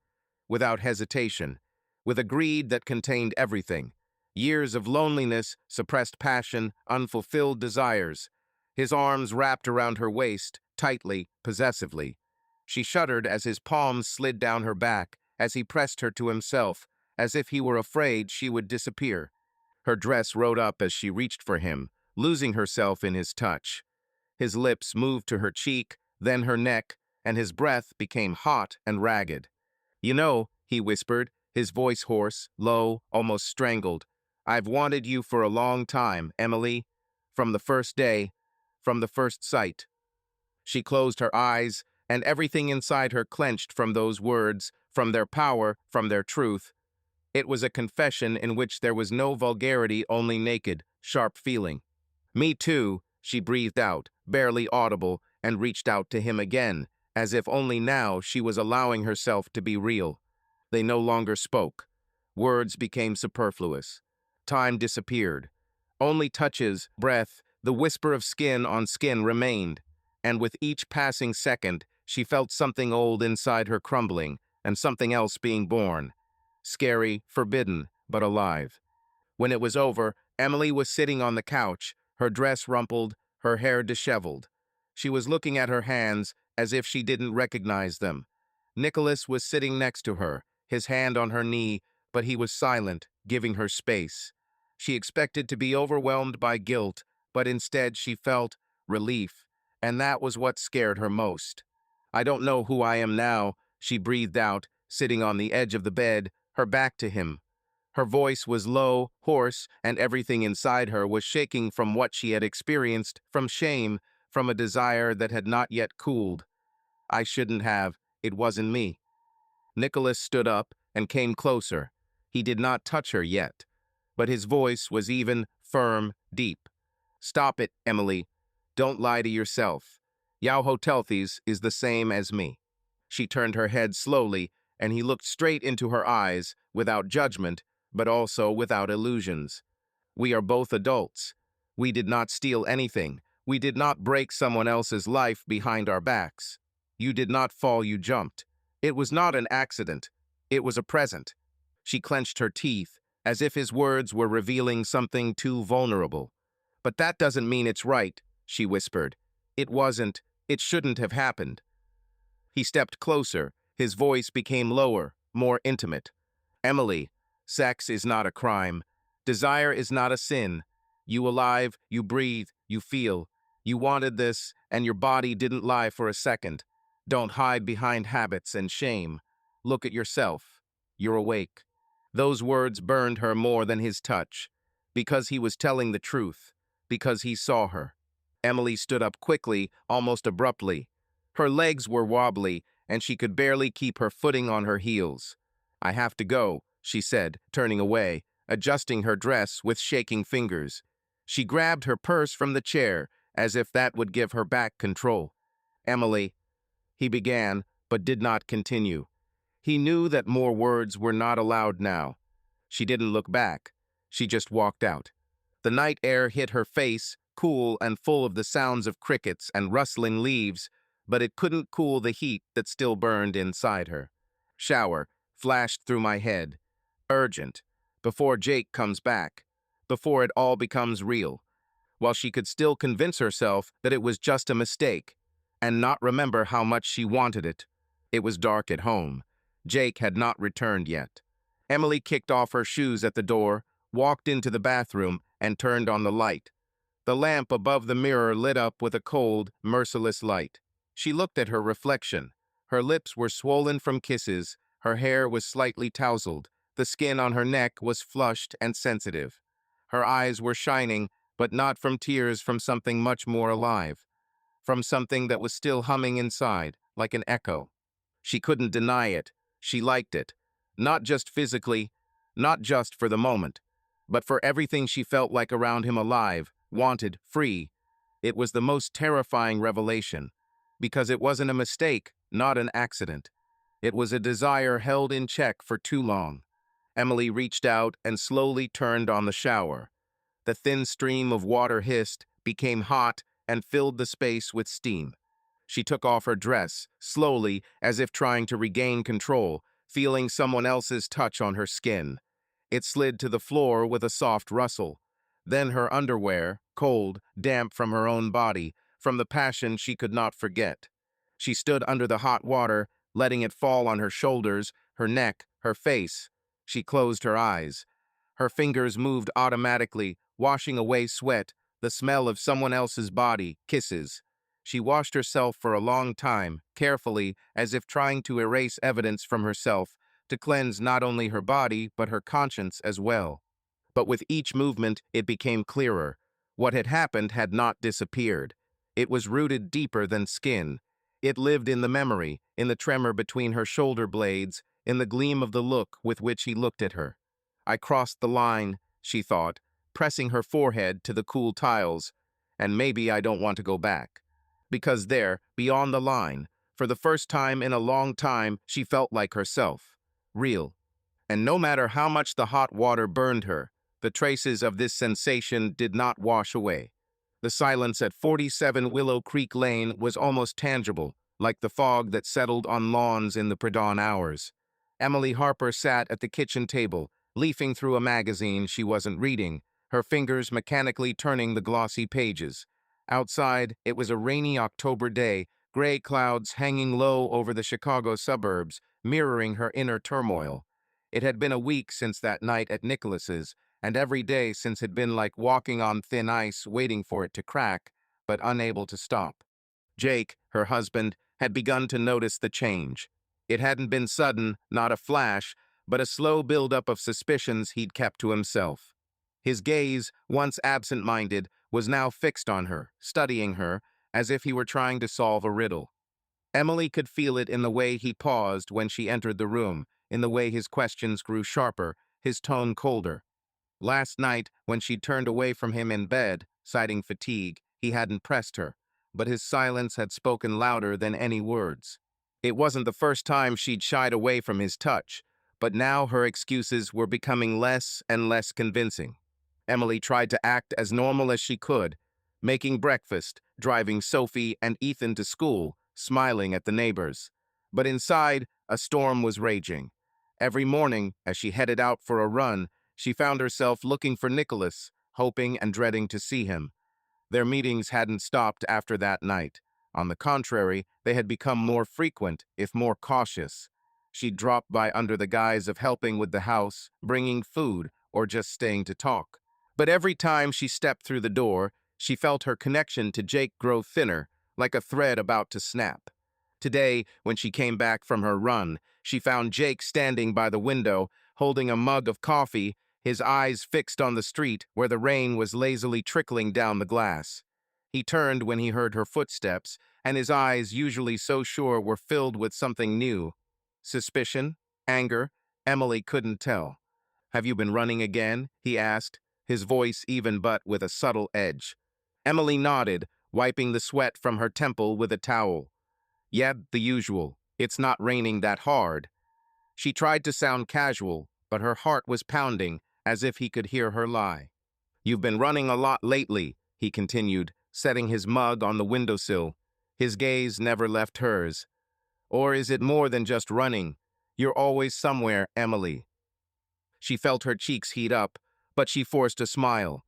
without hesitation, with a greed that contained everything. Years of loneliness, suppressed passion, unfulfilled desires. His arms wrapped around her waist, tightly, possessively. She shuddered as his palms slid down her back, as he pressed her to himself, as if he were afraid she would disappear. Her dress rode up as she reached for him, losing herself in his touch. His lips moved to her cheek, then her neck, and his breath became hot and ragged. You know, he whispered, his voice hoarse, low, almost strangled. I've wanted you for a long time, Emily. From the first day, from the first sight. She closed her eyes, and everything inside her clenched from those words, from their power, from their truth. It was a confession in which there was no vulgarity, only naked, sharp feeling. Me too, she breathed out, barely audible, and reached out to him again, as if only now she was allowing herself to be real. They no longer spoke. Words became superfluous. Time disappeared. Only touches, breath, the whisper of skin on skin remained, and with each passing second, she felt something old inside her crumbling, and something else being born. Scary, forbidden, but alive. When it was over, Emily was sitting on the couch, her dress rumpled, her hair disheveled. She was looking at her hands as if she didn't recognize them. Nicholas was sitting next to her, his hand on her knee, but he was silent, giving her space. She expected to be overwhelmed by guilt, but instead she felt relief, and that was what scared her most. I don't know who I am now, she breathed out, sitting on the edge of the bed, her back to him. Her voice was low, hoarse, and everything inside her was shaking from what she had experienced, from shame, from a desire that had not yet cooled. I shouldn't have. It wasn't me. Nicholas stood up and came closer. He did not touch her yet, but his voice was even, firm, deep. Stop it, Emily. Don't lie to yourself. Yao Hotelthes is the same as me. She turned her head slowly, and he looked straight into her eyes, without judgment, but also without illusions. We are both adults. We did not steal anything. We did not break someone else's life behind our backs. You did not fall, you jumped. It was not an accident. It was a present. She clenched her teeth, as if his words were revealing something too vulnerable. But that doesn't mean it's right, she whispered. It wasn't. It shouldn't have happened. He stepped closer. His voice became lower, more intimate. Emily, sex is not a crime. Desire is not a sin. You alive, you breathe, you feel. You wanted this, and your body didn't lie for a second. Don't hide behind habits and shame. Look at yourself. You're awake. Those words burned her more than his touch, because he was telling the truth, because he saw her. Emily stood up quickly, almost abruptly. Her legs were wobbly, and she could barely keep her footing on her heels. I have to go, she said, turning away, adjusting her dress with shaking fingers. She grabbed her purse from the chair, as if that would give her back control. Emily, he began, but did not continue. He knew that more words were not allowed now. She didn't look back. She just walked out. The night air hit her face, cool and full of the sounds of crickets and rustling leaves, but it couldn't cool the heat that still burned inside her. Shower flashed through my head. Urgent. Before Jake comes back. Before it all becomes real. While she could still convince herself that it was just a mistake. and not remember how much she wanted it. It was dark at home. Jake had not returned yet. Emily kicked off her shoes at the door, walked into the bathroom, and turned on the light. The lamp above the mirror lit up with a cold, merciless light. She looked at her reflection. Her lips were swollen from kisses, her hair was slightly tousled, the skin on her neck was flushed and sensitive. Her eyes were shining, but not from tears, from something much more alive, from something that was still humming inside, like an echo. She couldn't deny it. She liked it. Not just physically, not just for the moment, but for everything she felt like around him, alive, wanted, free. It was the most terrifying revelation, because it wasn't a mistake, not an accident. It was a desire held in check for too long. Emily reached out and slowly turned on the shower. The thin stream of water hissed, became hot, and filled the space with steam. She took off her dress, slowly, as if trying to regain control, feeling someone else's touch on her skin. It slid to the floor with a soft rustle. Then her underwear, cold, damp from her own body, from the passion she could not forget. She stood under the hot water, letting it fall on her shoulders, her neck, her face. She closed her eyes. Her fingers moved automatically, washing away sweat, the smell of someone else's body, kisses. She washed herself for a long time, carefully, as if trying to erase evidence from herself, to cleanse not only her body, but her conscience as well. But with each movement, it became clearer. What had happened had not disappeared. It was rooted deeper than skin. It lived in the memory, in the tremor between her shoulder blades, in the gleam of the look with which he looked at her. I crossed the line, she thought, pressing her forehead to the cool tiles, and maybe I don't want to go back. Because there, beyond the line, for the first time in a long time, she felt like herself, real. And no matter how much the hot water burned her, the traces of this sensation did not wash away. The silence at 47 Willow Creek Lane was almost tangible, like the fog that settled on lawns in the pre-dawn hours. Emily Harper sat at the kitchen table, leafing through a magazine she wasn't reading, her fingers mechanically turning the glossy pages. Outside, it was a rainy October day, gray clouds hanging low over the Chicago suburbs, mirroring her inner turmoil. It had been a week since that night at Nicholas's, and every day since had been like walking on thin ice, waiting for it to crack, but unable to stop. Jake, her husband, had begun to notice the change. It hadn't been sudden, not a flash, but a slow buildup of suspicions he'd kept to himself. His gaze, once absent-minded, was now fixed on her, studying her, as if he were trying to solve a riddle. Emily could feel it in the way he paused when she entered the room, in the way his questions grew sharper, his tone colder. Last night, when she'd turned away from him in bed, citing fatigue, he hadn't pressed her, but his silence had spoken louder than any words. It wasn't the first time she'd shied away from his touch, but now her excuses were becoming less and less convincing. Emily tried to act as normal as she could, making breakfast, driving Sophie and Ethan to school, smiling at the neighbors. But inside, a storm was raging. Every morning, as she headed out for a run, she found herself looking for Nicholas, hoping and dreading to see him. Their meetings hadn't stopped after that night. On the contrary, they had become more frequent, if more cautious. She'd drop by under the guise of helping with the house, bringing food, or just staying to talk. But every time she stepped through the door, she felt her connection to Jake grow thinner, like a thread about to snap. Today, when she came back from her run, she found Jake standing by the window, holding a mug of coffee, his eyes fixed on the street where the rain was lazily trickling down the glass. He turned when he heard her footsteps, and his eyes, usually so sure, were filled with something new. Suspicion? Anger? Emily couldn't tell. "Have you been running again?" he asked, his voice even but with a subtle edge. Emily nodded, wiping the sweat from her temple with a towel. "Yeah, the usual. It's not raining that hard." She tried to sound casual, but her heart was pounding, as if he could hear her lie. "You've been running a lot lately," he continued, setting his mug on the windowsill. His gaze never left hers. "Or is it more than just running? You're always somewhere, Emily." She felt her cheeks heat up, but she forced a smile.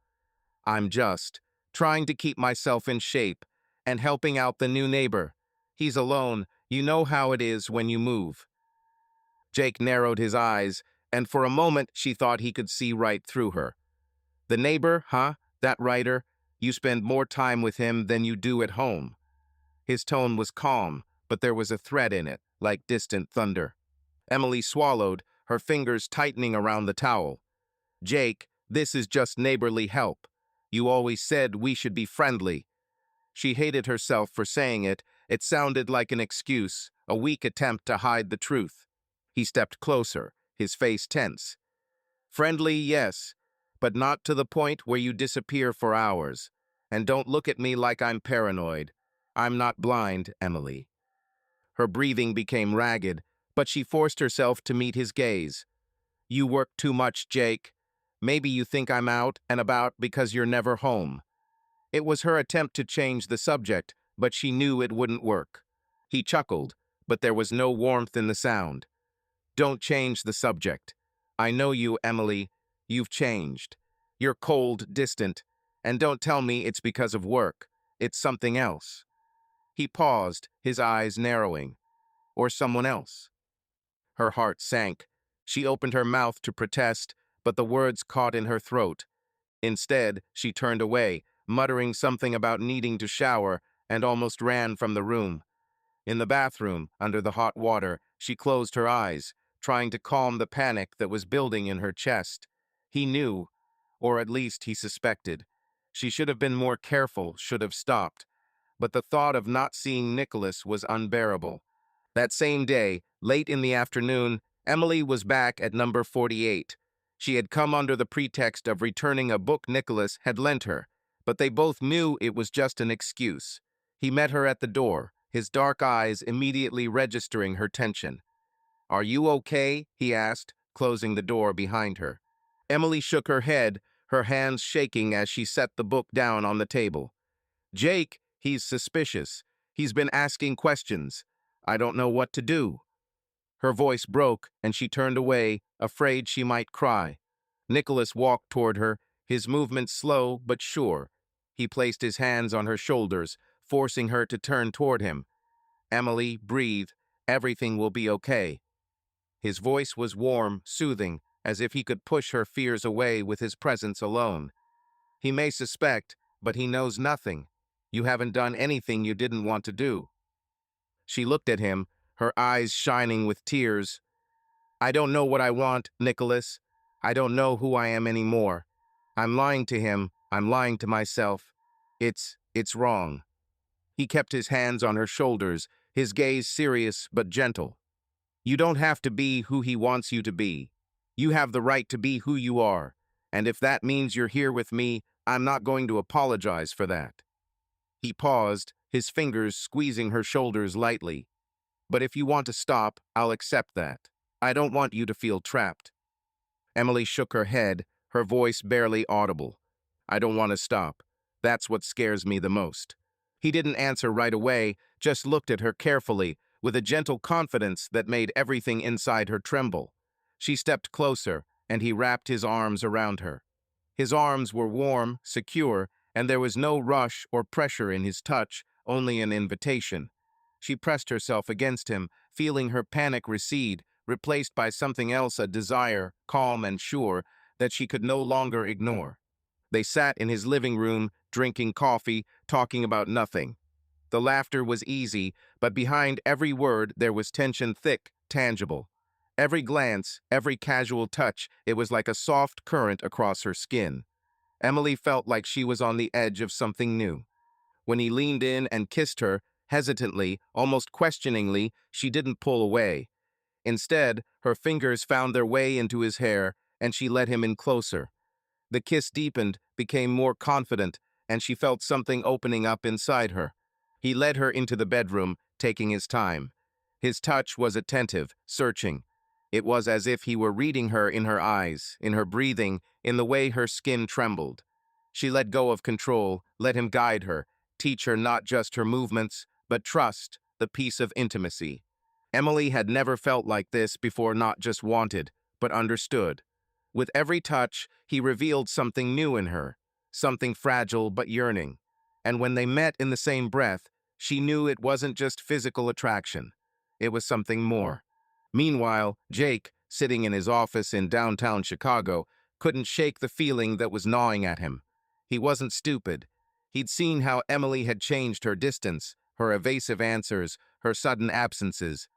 "I'm just trying to keep myself in shape and helping out the new neighbor. He's alone. You know how it is when you move. Jake narrowed his eyes, and for a moment she thought he could see right through her. The neighbor, huh? That writer? You spend more time with him than you do at home. His tone was calm, but there was a threat in it, like distant thunder. Emily swallowed, her fingers tightening around the towel. Jake, this is just neighborly help. You always said we should be friendly. She hated herself for saying it. It sounded like an excuse, a weak attempt to hide the truth. He stepped closer, his face tense. Friendly, yes, but not to the point where you disappear for hours. And don't look at me like I'm paranoid. I'm not blind, Emily. Her breathing became ragged, but she forced herself to meet his gaze. You work too much, Jake. Maybe you think I'm out and about because you're never home. It was her attempt to change the subject, but she knew it wouldn't work. He chuckled, but there was no warmth in the sound. Don't change the subject. I know you, Emily. You've changed. You're cold, distant, and don't tell me it's because of work. It's something else. He paused, his eyes narrowing. Or someone else. Her heart sank. She opened her mouth to protest, but the words caught in her throat. Instead, she turned away, muttering something about needing to shower, and almost ran from the room. In the bathroom, under the hot water, she closed her eyes, trying to calm the panic that was building in her chest. He knew, or at least he suspected. She should have been more careful, should have stopped. But the thought of not seeing Nicholas was unbearable. That same day, late in the afternoon, Emily was back at number 48. She had come under the pretext of returning a book Nicholas had lent her, but they both knew it was just an excuse. He met her at the door, his dark eyes immediately registering her tension. Are you okay? He asked, closing the door behind her. Emily shook her head, her hands shaking as she set the book down on the table. Jake, he's suspicious. He's been asking questions. I don't know what to do. Her voice broke, and she turned away, afraid she might cry. Nicholas walked toward her, his movements slow but sure. He placed his hands on her shoulders, forcing her to turn toward him. Emily, breathe. Everything will be okay. His voice was warm, soothing, as if he could push her fears away with his presence alone. He may suspect, but he knows nothing. You haven't done anything you didn't want to do. She looked at him, her eyes shining with tears. I don't know what I want, Nicholas. I don't know who I am anymore. I'm lying to him. I'm lying to myself. It's wrong. He kept his hands on her shoulders, his gaze serious but gentle. You don't have to be who he wants you to be. You have the right to be who you are. And if that means you're here with me, I'm not going to apologize for that. He paused, his fingers squeezing her shoulders lightly. But if you want to stop, I'll accept that. I don't want you to feel trapped. Emily shook her head, her voice barely audible. I don't want to stop. That's what scares me the most. He didn't answer right away, just looked at her carefully, with a gentle confidence that made everything inside her tremble. She stepped closer, and he wrapped his arms around her. His arms were warm, secure, and there was no rush or pressure in his touch, only an invitation. She pressed herself against him, feeling her panic recede, replaced by something else, a desire, calm and sure, that she could no longer ignore. They sat in his living room, drinking coffee, talking about nothing. The laughter was easy, but behind every word there was tension thick, tangible. Every glance, every casual touch, it was like a soft current across her skin. Emily felt like she was on the edge of something new. When he leaned in and kissed her, hesitantly, almost questioningly, she didn't pull away. Instead, her fingers found their way into his hair, and she let him in closer. The kiss deepened, became more confident, and she felt something opening up inside her. He led her into the bedroom, taking his time. His touch was attentive, searching. It was as if he were reading her in her eyes, in her breathing, in the way her skin trembled. She let go of control, let him guide her, teach her not just her movements, but trust, the peace of intimacy. Emily had never felt like this before, not just wanted, but understood. With every touch, he revealed something new in her, something fragile but yearning. And when they met in the same breath, she knew it wasn't just physical attraction. It was something more. Meanwhile, Jake, sitting in his office in downtown Chicago, couldn't shake the feeling that was gnawing at him. He wasn't stupid. He'd seen how Emily had changed her distance, her evasive answers, her sudden absences,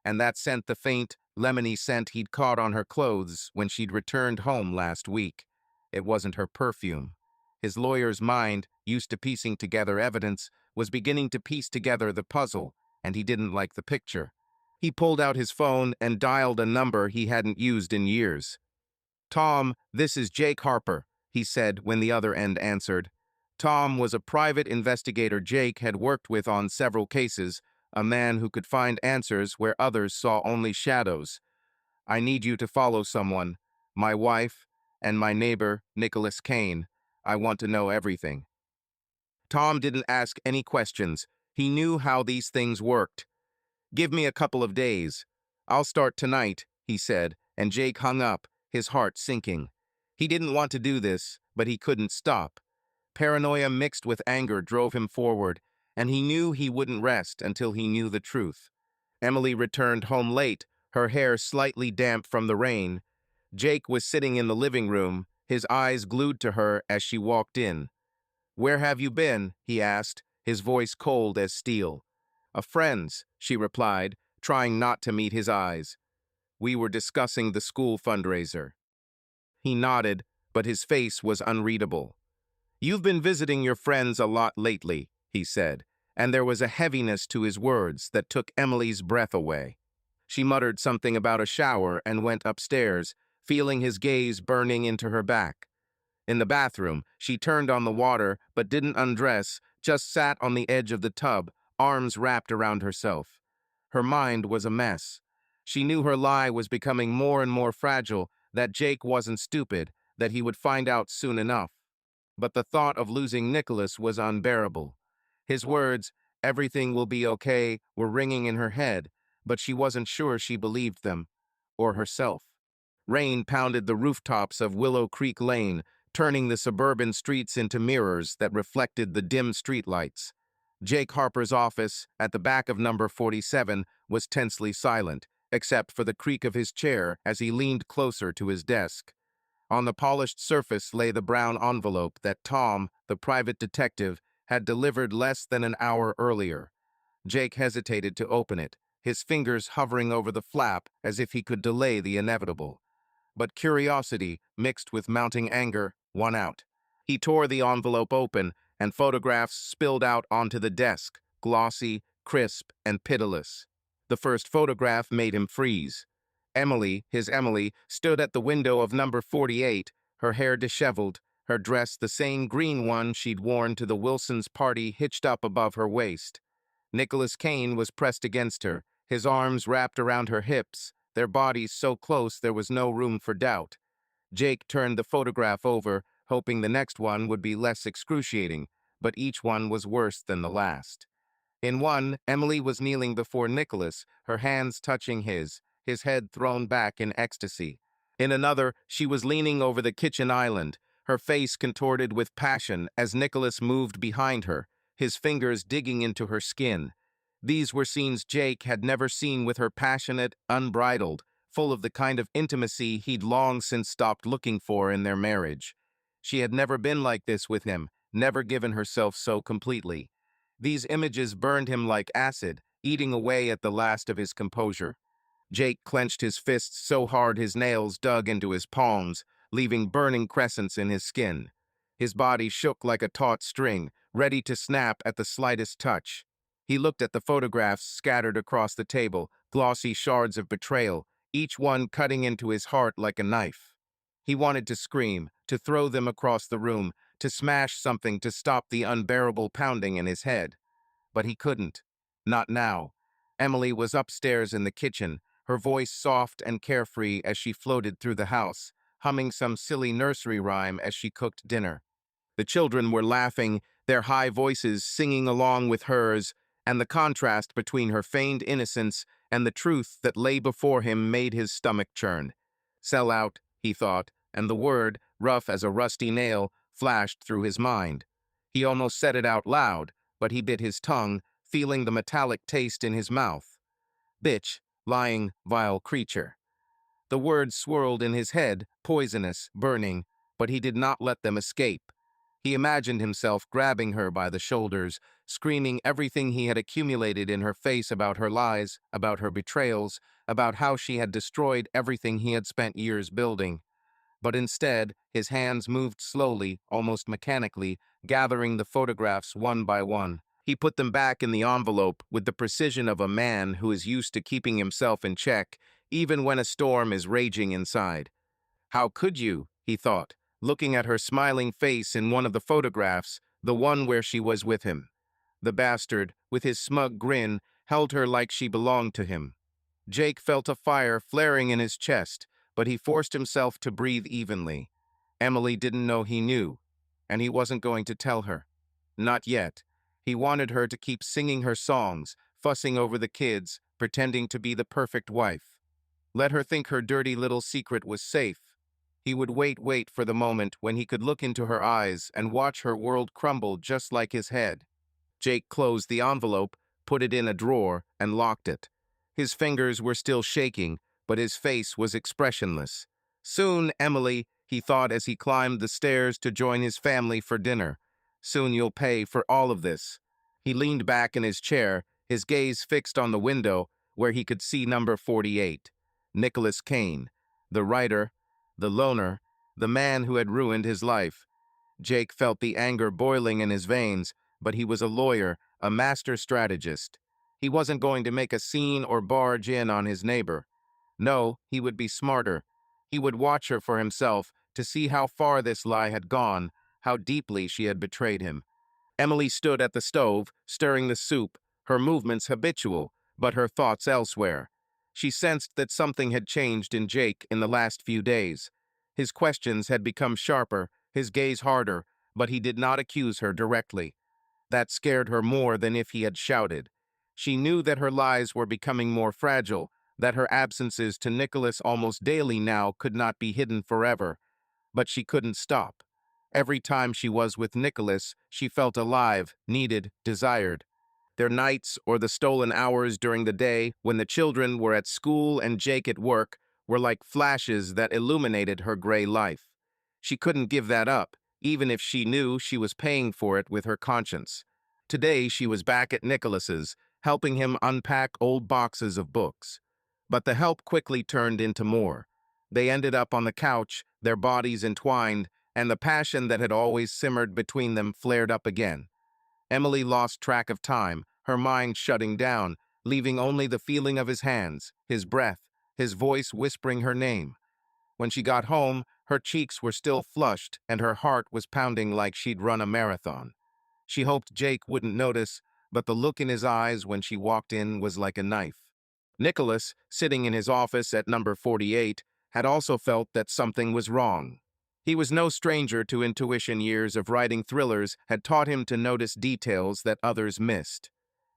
and that sent the faint, lemony scent he'd caught on her clothes when she'd returned home last week. It wasn't her perfume. His lawyer's mind, used to piecing together evidence, was beginning to piece together the puzzle, and he didn't like the picture. He pulled out his phone and dialed a number he hadn't used in years. "Tom, this is Jake Harper," he said when the other end answered. Tom was a private investigator Jake had worked with on several cases, a man who could find answers where others saw only shadows. "I need you to follow someone, my wife, and my neighbor, Nicholas Kane. I want to know everything." Tom didn't ask any questions. He knew how these things worked. "Give me a couple of days. I'll start tonight," he said, and Jake hung up, his heart sinking. He didn't want to do this, but he couldn't stop. Paranoia mixed with anger drove him forward, and he knew he wouldn't rest until he knew the truth. Emily returned home late, her hair slightly damp from the rain. Jake was sitting in the living room, his eyes glued to her as she walked in. "Where have you been?" he asked, his voice cold as steel. "A friend's," she replied, trying not to meet his eyes. "We were discussing the school fundraiser." He nodded, but his face was unreadable. "You've been visiting your friends a lot lately," he said, and there was a heaviness to his words that took Emily's breath away. She muttered something about a shower and went upstairs, feeling his gaze burning into her back. In the bathroom, she turned on the water but didn't undress, just sat on the edge of the tub, arms wrapped around herself. Her mind was a mess. She knew her lie was becoming more and more fragile, that Jake wasn't stupid, that he would find out soon enough. But the thought of losing Nicholas was unbearable. His words, "Everything will be okay," were ringing in her head, but she wasn't sure she believed them, or herself. Rain pounded the rooftops of Willow Creek Lane, turning the suburban streets into mirrors that reflected the dim streetlights. Jake Harper's office, at the back of number 47, was tensely silent, except for the creak of his chair as he leaned closer to his desk. On the polished surface lay the brown envelope that Tom, the private detective, had delivered less than an hour earlier. Jake hesitated to open it, his fingers hovering over the flap as if he could delay the inevitable. But curiosity, mixed with mounting anger, won out. He tore the envelope open, and photographs spilled out onto the desk, glossy, crisp, and pitiless. The first photograph made him freeze. Emily, his Emily, stood at the window of number 48, her hair disheveled, her dress the same green one she'd worn to the Wilsons' party hitched up above her waist. Nicholas Kane was pressed against her, his arms wrapped around her hips, their bodies so close there was no room for doubt. Jake turned the photograph over, hoping the next one would be less excruciating, but each one was worse than the last. In one, Emily was kneeling before Nicholas, her hands touching his head thrown back in ecstasy. In another, she was leaning over the kitchen island, her face contorted with passion as Nicholas moved behind her, his fingers digging into her skin. These were scenes Jake had never seen with her, passionate, unbridled, full of the kind of intimacy he'd long since stopped looking for in their marriage. She had never been like this with him, never given herself so completely. These images burned him like acid, eating away at the last of his composure. Jake clenched his fists so hard his nails dug into his palms, leaving burning crescents in his skin. His body shook like a taut string, ready to snap at the slightest touch. He looked at the photographs scattered across the table, glossy shards of betrayal, each one cutting into his heart like a knife. He wanted to scream, to throw them across the room, to smash something to stop the unbearable pounding in his head. But he couldn't. Not now. Emily was upstairs in the kitchen, her voice soft and carefree as she floated through the house, humming some silly nursery rhyme as she cooked dinner. The children were laughing, their high voices singing along with hers, and the contrast between her feigned innocence and the truth that lay before him made his stomach churn. "Sell out," he thought, and the word, rough as a rusty nail, flashed through his mind. He almost said it out loud, but he bit his tongue, feeling the metallic taste in his mouth. Bitch, lying, vile creature. The words swirled in his head, poisonous, burning, but he did not let them escape. He imagined himself grabbing her by the shoulders, screaming everything he had accumulated in her face about her lies, about her betrayals, about how she had destroyed everything he had spent years building. But instead, his hands moved slowly, almost mechanically, gathering the photographs one by one. He put them back in the envelope with the precision of a man who is used to keeping himself in check, even when a storm is raging inside. How could you, he thought, looking at her smiling face in one of the photographs, the one where she was with him. The bastard, with his smug grin, held her like she belonged to him. Jake felt a fire flaring in his chest, but he forced himself to breathe evenly. Emily didn't know he knew, and he wasn't going to tell her. Not yet. He wanted her to keep singing her songs, fussing over the kids, pretending to be the perfect wife. Let her think her dirty little secret was safe. He would wait for the moment when he could look into her eyes and watch her world crumble just like his head. Jake closed the envelope, put it in a drawer, and locked it. His fingers were still shaking, but his face was expressionless. Soon, Emily, he thought as he climbed the stairs to join his family for dinner. Soon you'll pay for all of this. He leaned back in his chair, his gaze fixed on the window, where he could see number 48. Nicholas Kane, the writer, the loner, the man who had ruined his life. Jake felt the anger boiling in his veins, but he was a lawyer, a master strategist. He wasn't going to make a scene or barge in on his neighbor. No, he would be smarter. He would watch her for himself to see how far this lie had gone, how deeply she had betrayed him. Emily stood at the stove, stirring the soup, her movements habitual, but her thoughts elsewhere. She sensed that something had changed in Jake in the last few days. His questions had become sharper, his gaze harder, but he did not accuse her directly. That scared her more than if he had shouted. She knew that her lies were becoming more fragile, that her absences to Nicholas almost daily now could not be hidden forever. But she couldn't stop. Every time she was with Nicholas, she felt alive, needed, desired. Their nights or the stolen hours during the day when the children were at school and Jake at work were like flashes that illuminated her gray life. She couldn't give that up, even if she knew she was paying for it with her conscience. Today she was back at Nicholas's, helping him unpack old boxes of books. But the help quickly turned into more. They ended up on the couch, their bodies entwined, and the passion that had always simmered between them flared up again. Emily lost track of time, her mind shutting down, leaving only the feeling of his hands, his breath, his voice whispering her name. When she got home, her cheeks were still flushed and her heart was pounding like she'd run a marathon. She hoped Jake wouldn't notice, but the look in his eyes when she walked in was like a knife. Nicholas, sitting in his office at number 48, had also felt that something was wrong. He was no stranger to intuition. Years of writing thrillers had taught him to notice details that others missed.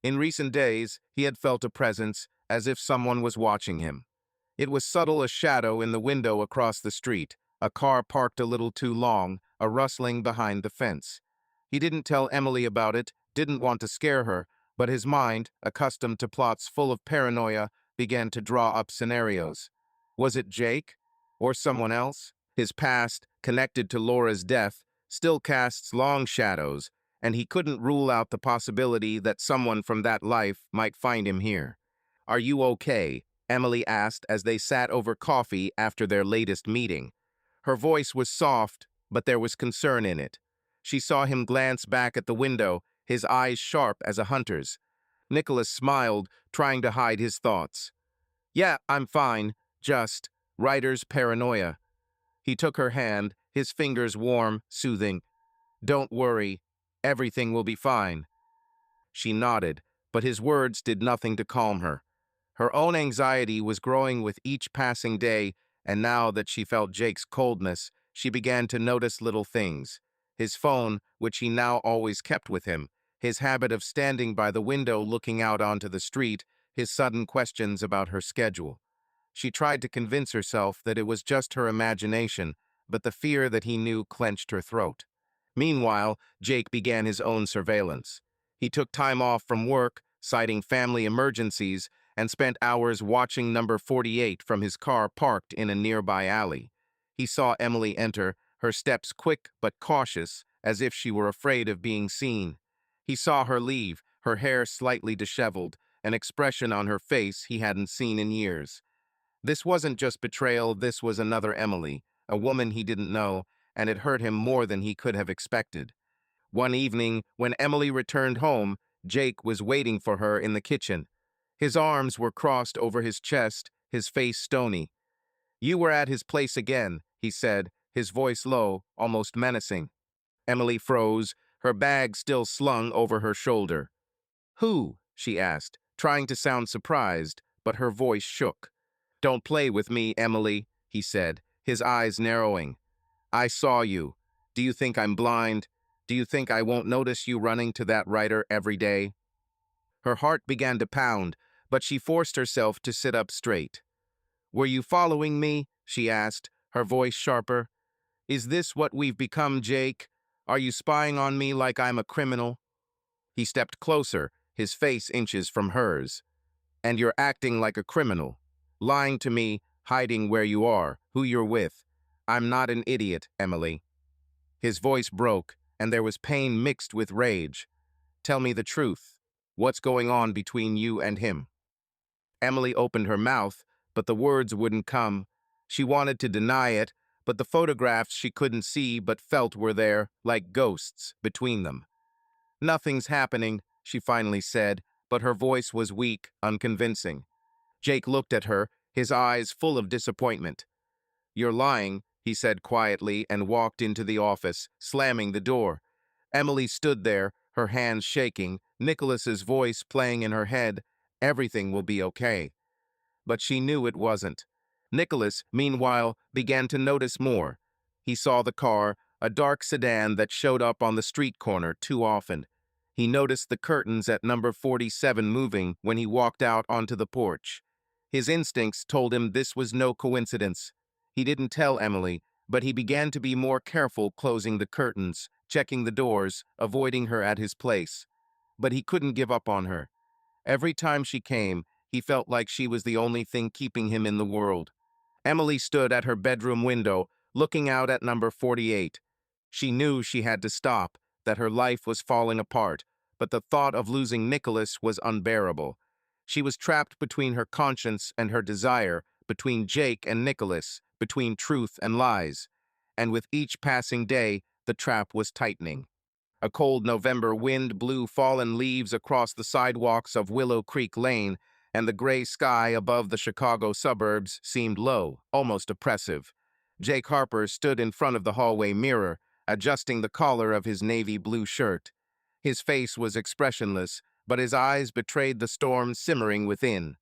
In recent days, he had felt a presence, as if someone was watching him. It was subtle as shadow in the window across the street, a car parked a little too long, a rustling behind the fence. He didn't tell Emily about it, didn't want to scare her, but his mind, accustomed to plots full of paranoia, began to draw up scenarios. Was it Jake? Or someone else? His past, connected to Laura's death, still casts long shadows, and he couldn't rule out the possibility that someone from that life might find him here. "Are you okay?" Emily asked as they sat over coffee after their latest meeting. Her voice was soft, but there was concern in it. She saw him glance back at the window, his eyes sharp as a hunter's. Nicholas smiled, trying to hide his thoughts. "Yeah, I'm fine. Just writer's paranoia." He took her hand, his fingers warm, soothing. "Don't worry. Everything will be fine." She nodded, but his words did nothing to calm her. Her own anxiety was growing with each passing day, and now that she felt Jake's coldness, she began to notice little things. His phone, which he now always kept with him, his habit of standing by the window looking out onto the street, his sudden questions about her schedule. She tried to convince herself that it was just her imagination, but the fear that he knew clenched her throat. Meanwhile, Jake began his own surveillance. He took time off from work, citing family emergencies, and spent hours watching number 48 from his car parked in a nearby alley. He saw Emily enter, her steps quick but cautious, as if she were afraid of being seen. He saw her leave, her hair slightly disheveled, an expression on her face he hadn't seen in years. This wasn't just betrayal, this was another Emily, a woman he didn't know, and it hurt him more than he could have expected. One evening, when Emily returned home, Jake was waiting for her in the kitchen. His arms were crossed over his chest, his face stony. "You were at his place again," he said, his voice low, almost menacing. Emily froze, her bag still slung over her shoulder. "Who?" she asked, trying to sound surprised, but her voice shook. "Don't play with me, Emily," he said, his eyes narrowing. "I saw you. Do you think I'm blind? Do you think I won't notice you running to that writer every day?" Her heart began to pound, but she forced herself to sit up straight. "Were you following me?" she asked, her voice sharper. "Is this what we've become, Jake? Are you spying on me like I'm a criminal?" He stepped closer, his face inches from hers. "And you're acting like a criminal, lying to me, hiding where you are, who you're with. I'm not an idiot, Emily." His voice broke, and there was pain mixed with rage. "Tell me the truth. What's going on between you and him?" Emily opened her mouth, but the words wouldn't come. She wanted to deny it, but the photographs she couldn't see but felt were there, like ghosts, between them. "Nothing's happening," she finally said, but her voice was weak, unconvincing. Jake looked at her, his eyes full of disappointment. "You're lying," he said quietly, and walked into the office, slamming the door. Emily stood there, her hands shaking, Nicholas's voice playing in her head. "Everything will be okay." But she knew it wasn't. Nicholas, meanwhile, began to notice more. He saw the car, a dark sedan that showed up on the street corner too often. He noticed the curtains at number 47 moving when he walked out onto the porch. His instincts told him this was no coincidence. He didn't tell Emily, but he began to be more careful closing the curtains, checking the doors, avoiding her at his place. But he couldn't give up on her. Every time she came, he felt like she was the only thing keeping him in the world. Emily stood at her bedroom window, looking out at number 48. She knew she had to stop, that her life was falling apart, but the thought of losing Nicholas was unbearable. She was trapped between her conscience and her desire, between Jake and Nicholas, between truth and lies. And with each passing day, the trap was tightening. A cold November wind blew fallen leaves across the sidewalks of Willow Creek Lane, and the gray sky above the Chicago suburbs seemed low, almost oppressive. Jake Harper stood in front of the hallway mirror, adjusting the collar of his navy blue shirt. His face was expressionless, but his eyes betrayed the storm simmering within.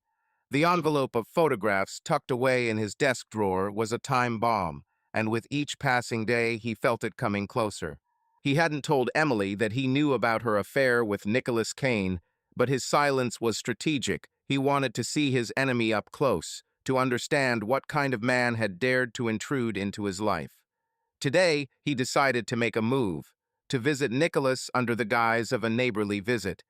The envelope of photographs tucked away in his desk drawer was a time bomb, and with each passing day he felt it coming closer. He hadn't told Emily that he knew about her affair with Nicholas Kane, but his silence was strategic. He wanted to see his enemy up close, to understand what kind of man had dared to intrude into his life. Today, he decided to make a move, to visit Nicholas under the guise of a neighborly visit.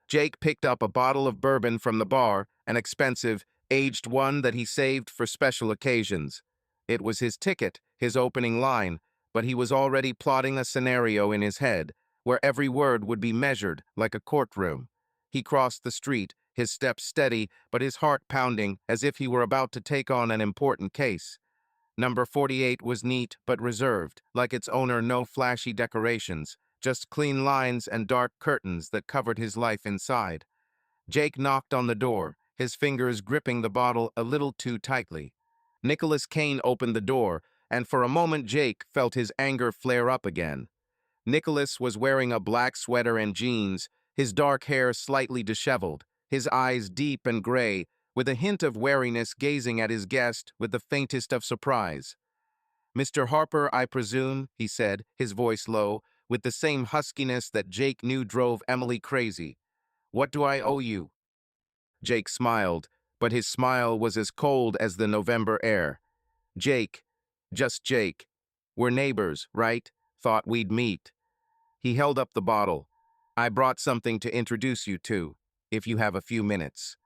Jake picked up a bottle of bourbon from the bar, an expensive, aged one that he saved for special occasions. It was his ticket, his opening line, but he was already plotting a scenario in his head, where every word would be measured like a courtroom. He crossed the street, his steps steady, but his heart pounding, as if he were about to take on an important case. Number 48 was neat but reserved, like its owner, no flashy decorations, just clean lines and dark curtains that covered his life inside. Jake knocked on the door, his fingers gripping the bottle a little too tightly. Nicholas Kane opened the door, and for a moment Jake felt his anger flare up again. Nicholas was wearing a black sweater and jeans, his dark hair slightly disheveled, his eyes deep and gray, with a hint of wariness, gazing at his guest with the faintest of surprise. "Mr. Harper, I presume," he said, his voice low, with the same huskiness that Jake knew drove Emily crazy. "What do I owe you?" Jake smiled, but his smile was as cold as the November air. "Jake, just Jake. We're neighbors, right? Thought we'd meet." He held up the bottle. I brought something to introduce you to, if you have a few minutes.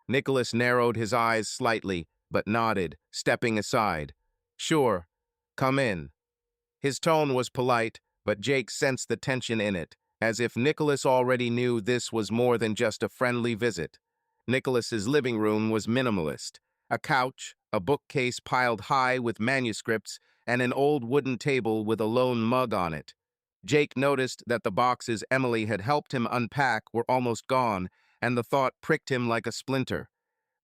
Nicholas narrowed his eyes slightly, but nodded, stepping aside. Sure, come in. His tone was polite, but Jake sensed the tension in it, as if Nicholas already knew this was more than just a friendly visit. Nicholas's living room was minimalist. A couch, a bookcase piled high with manuscripts, and an old wooden table with a lone mug on it. Jake noticed that the boxes Emily had helped him unpack were almost gone, and the thought pricked him like a splinter.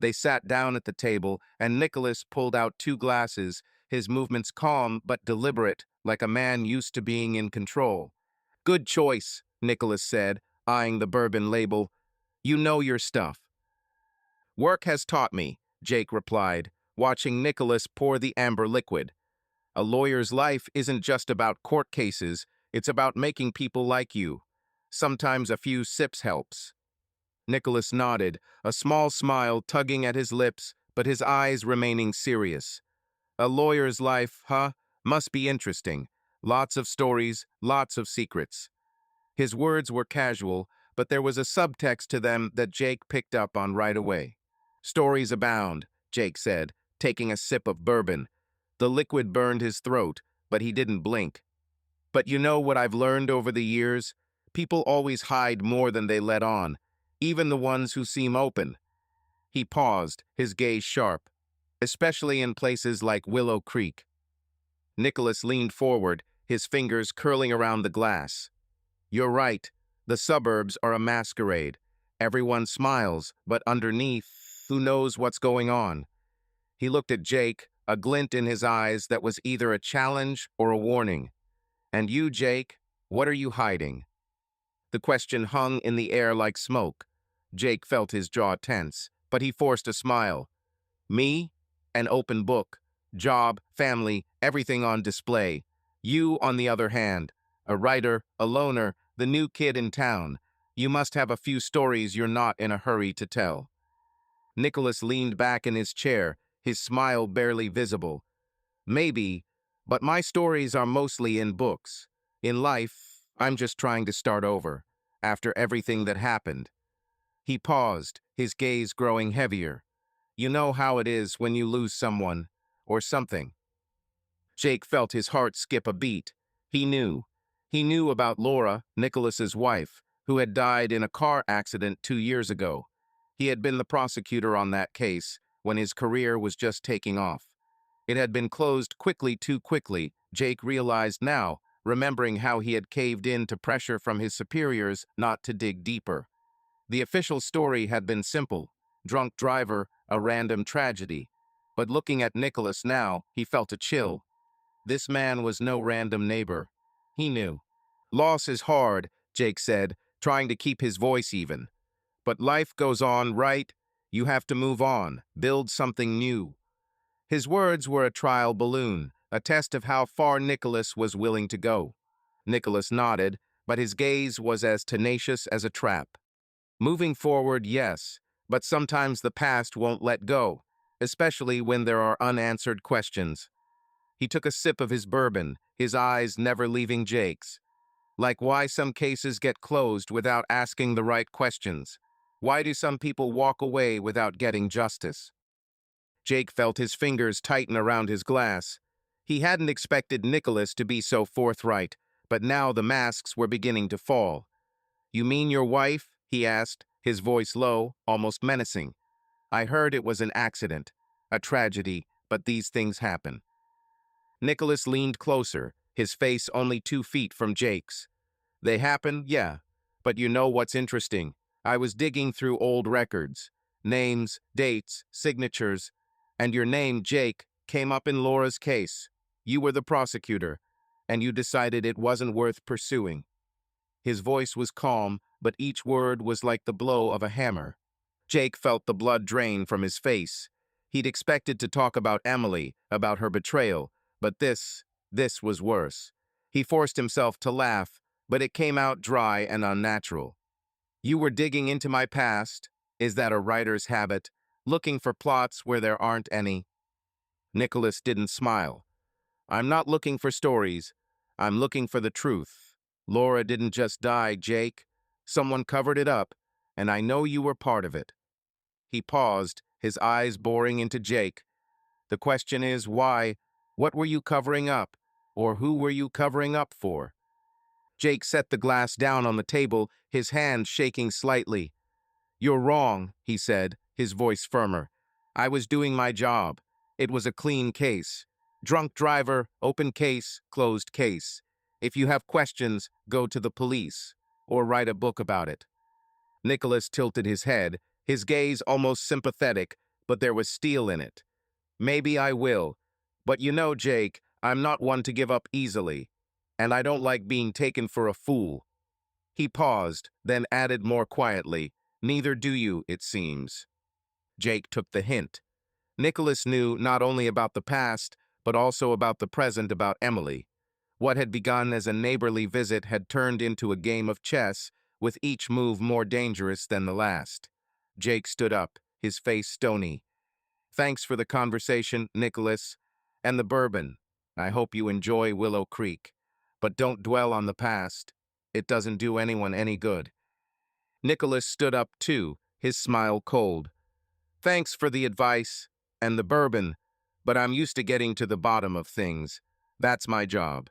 They sat down at the table, and Nicholas pulled out two glasses, his movements calm but deliberate, like a man used to being in control. Good choice, Nicholas said, eyeing the bourbon label. You know your stuff. Work has taught me, Jake replied, watching Nicholas pour the amber liquid. A lawyer's life isn't just about court cases, it's about making people like you. Sometimes a few sips helps. Nicholas nodded, a small smile tugging at his lips, but his eyes remaining serious. A lawyer's life, huh? Must be interesting. Lots of stories, lots of secrets. His words were casual, but there was a subtext to them that Jake picked up on right away. Stories abound, Jake said, taking a sip of bourbon. The liquid burned his throat, but he didn't blink. But you know what I've learned over the years? People always hide more than they let on, even the ones who seem open. He paused, his gaze sharp, especially in places like Willow Creek. Nicholas leaned forward, his fingers curling around the glass. You're right, the suburbs are a masquerade. Everyone smiles, but underneath, who knows what's going on? He looked at Jake, a glint in his eyes that was either a challenge or a warning. And you, Jake, what are you hiding? The question hung in the air like smoke. Jake felt his jaw tense, but he forced a smile. Me? An open book. Job, family, everything on display. You, on the other hand, a writer, a loner, the new kid in town. You must have a few stories you're not in a hurry to tell. Nicholas leaned back in his chair, his smile barely visible. Maybe, but my stories are mostly in books. In life, I'm just trying to start over, after everything that happened. He paused, his gaze growing heavier. You know how it is when you lose someone, or something. Jake felt his heart skip a beat. He knew. He knew about Laura, Nicholas's wife, who had died in a car accident 2 years ago. He had been the prosecutor on that case when his career was just taking off. It had been closed quickly, too quickly, Jake realized now, remembering how he had caved in to pressure from his superiors not to dig deeper. The official story had been simple: drunk driver, a random tragedy. But looking at Nicholas now, he felt a chill. This man was no random neighbor. He knew. Loss is hard, Jake said, trying to keep his voice even. But life goes on, right? You have to move on, build something new. His words were a trial balloon, a test of how far Nicholas was willing to go. Nicholas nodded, but his gaze was as tenacious as a trap. Moving forward, yes, but sometimes the past won't let go, especially when there are unanswered questions. He took a sip of his bourbon, his eyes never leaving Jake's. Like why some cases get closed without asking the right questions. Why do some people walk away without getting justice? Jake felt his fingers tighten around his glass. He hadn't expected Nicholas to be so forthright, but now the masks were beginning to fall. You mean your wife? He asked, his voice low, almost menacing. I heard it was an accident, a tragedy, but these things happen. Nicholas leaned closer, his face only 2 feet from Jake's. They happen, yeah. But you know what's interesting? I was digging through old records. Names, dates, signatures. And your name, Jake, came up in Laura's case. You were the prosecutor, and you decided it wasn't worth pursuing. His voice was calm, but each word was like the blow of a hammer. Jake felt the blood drain from his face. He'd expected to talk about Emily, about her betrayal, but this was worse. He forced himself to laugh, but it came out dry and unnatural. You were digging into my past. Is that a writer's habit? Looking for plots where there aren't any? Nicholas didn't smile. I'm not looking for stories. I'm looking for the truth. Laura didn't just die, Jake. Someone covered it up, and I know you were part of it." He paused, his eyes boring into Jake. "The question is, why? What were you covering up? Or who were you covering up for?" Jake set the glass down on the table, his hand shaking slightly. "You're wrong," he said, his voice firmer. "I was doing my job. It was a clean case. Drunk driver, open case, closed case. If you have questions, go to the police. Or write a book about it." Nicholas tilted his head, his gaze almost sympathetic, but there was steel in it. "Maybe I will. But you know, Jake, I'm not one to give up easily. And I don't like being taken for a fool." He paused, then added more quietly, "Neither do you, it seems." Jake took the hint. Nicholas knew not only about the past, but also about the present, about Emily. What had begun as a neighborly visit had turned into a game of chess, with each move more dangerous than the last. Jake stood up, his face stony. "Thanks for the conversation, Nicholas. And the bourbon. I hope you enjoy Willow Creek. But don't dwell on the past. It doesn't do anyone any good." Nicholas stood up too, his smile cold. "Thanks for the advice and the bourbon, but I'm used to getting to the bottom of things. That's my job."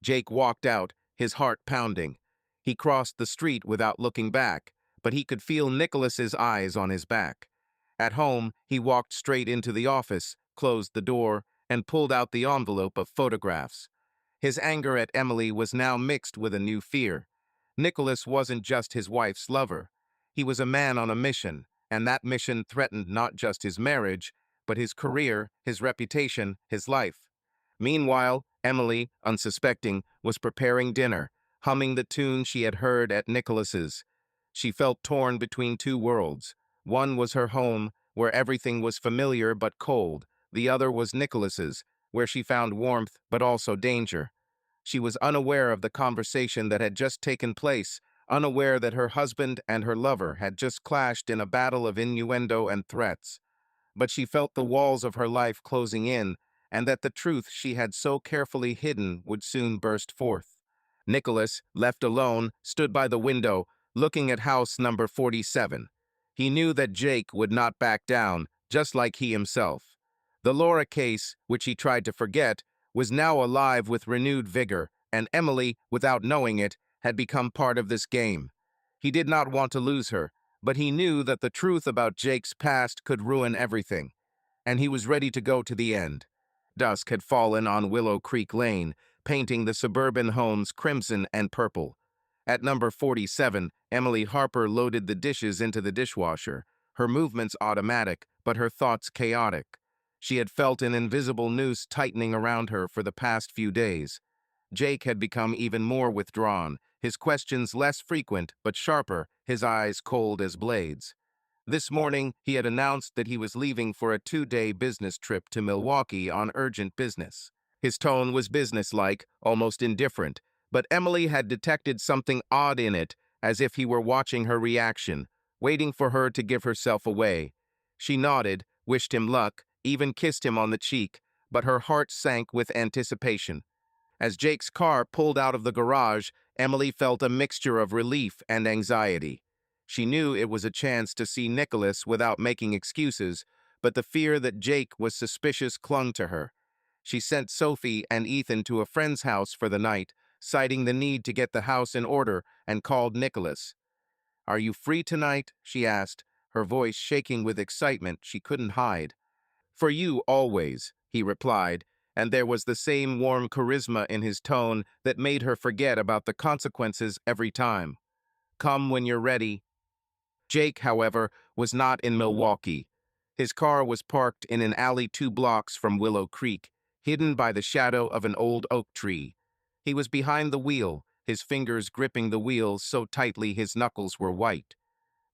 Jake walked out, his heart pounding. He crossed the street without looking back, but he could feel Nicholas's eyes on his back. At home, he walked straight into the office, closed the door, and pulled out the envelope of photographs. His anger at Emily was now mixed with a new fear. Nicholas wasn't just his wife's lover. He was a man on a mission, and that mission threatened not just his marriage, but his career, his reputation, his life. Meanwhile, Emily, unsuspecting, was preparing dinner, humming the tune she had heard at Nicholas's. She felt torn between two worlds. One was her home, where everything was familiar but cold. The other was Nicholas's, where she found warmth but also danger. She was unaware of the conversation that had just taken place, unaware that her husband and her lover had just clashed in a battle of innuendo and threats. But she felt the walls of her life closing in, and that the truth she had so carefully hidden would soon burst forth. Nicholas, left alone, stood by the window, looking at house number 47. He knew that Jake would not back down, just like he himself. The Laura case, which he tried to forget, was now alive with renewed vigor, and Emily, without knowing it, had become part of this game. He did not want to lose her, but he knew that the truth about Jake's past could ruin everything, and he was ready to go to the end. Dusk had fallen on Willow Creek Lane, painting the suburban homes crimson and purple. At number 47, Emily Harper loaded the dishes into the dishwasher, her movements automatic, but her thoughts chaotic. She had felt an invisible noose tightening around her for the past few days. Jake had become even more withdrawn, his questions less frequent but sharper, his eyes cold as blades. This morning, he had announced that he was leaving for a 2-day business trip to Milwaukee on urgent business. His tone was businesslike, almost indifferent, but Emily had detected something odd in it, as if he were watching her reaction, waiting for her to give herself away. She nodded, wished him luck, even kissed him on the cheek, but her heart sank with anticipation. As Jake's car pulled out of the garage, Emily felt a mixture of relief and anxiety. She knew it was a chance to see Nicholas without making excuses, but the fear that Jake was suspicious clung to her. She sent Sophie and Ethan to a friend's house for the night, citing the need to get the house in order, and called Nicholas. "Are you free tonight?" she asked, her voice shaking with excitement she couldn't hide. "For you, always," he replied, and there was the same warm charisma in his tone that made her forget about the consequences every time. "Come when you're ready." Jake, however, was not in Milwaukee. His car was parked in an alley 2 blocks from Willow Creek, hidden by the shadow of an old oak tree. He was behind the wheel, his fingers gripping the wheels so tightly his knuckles were white.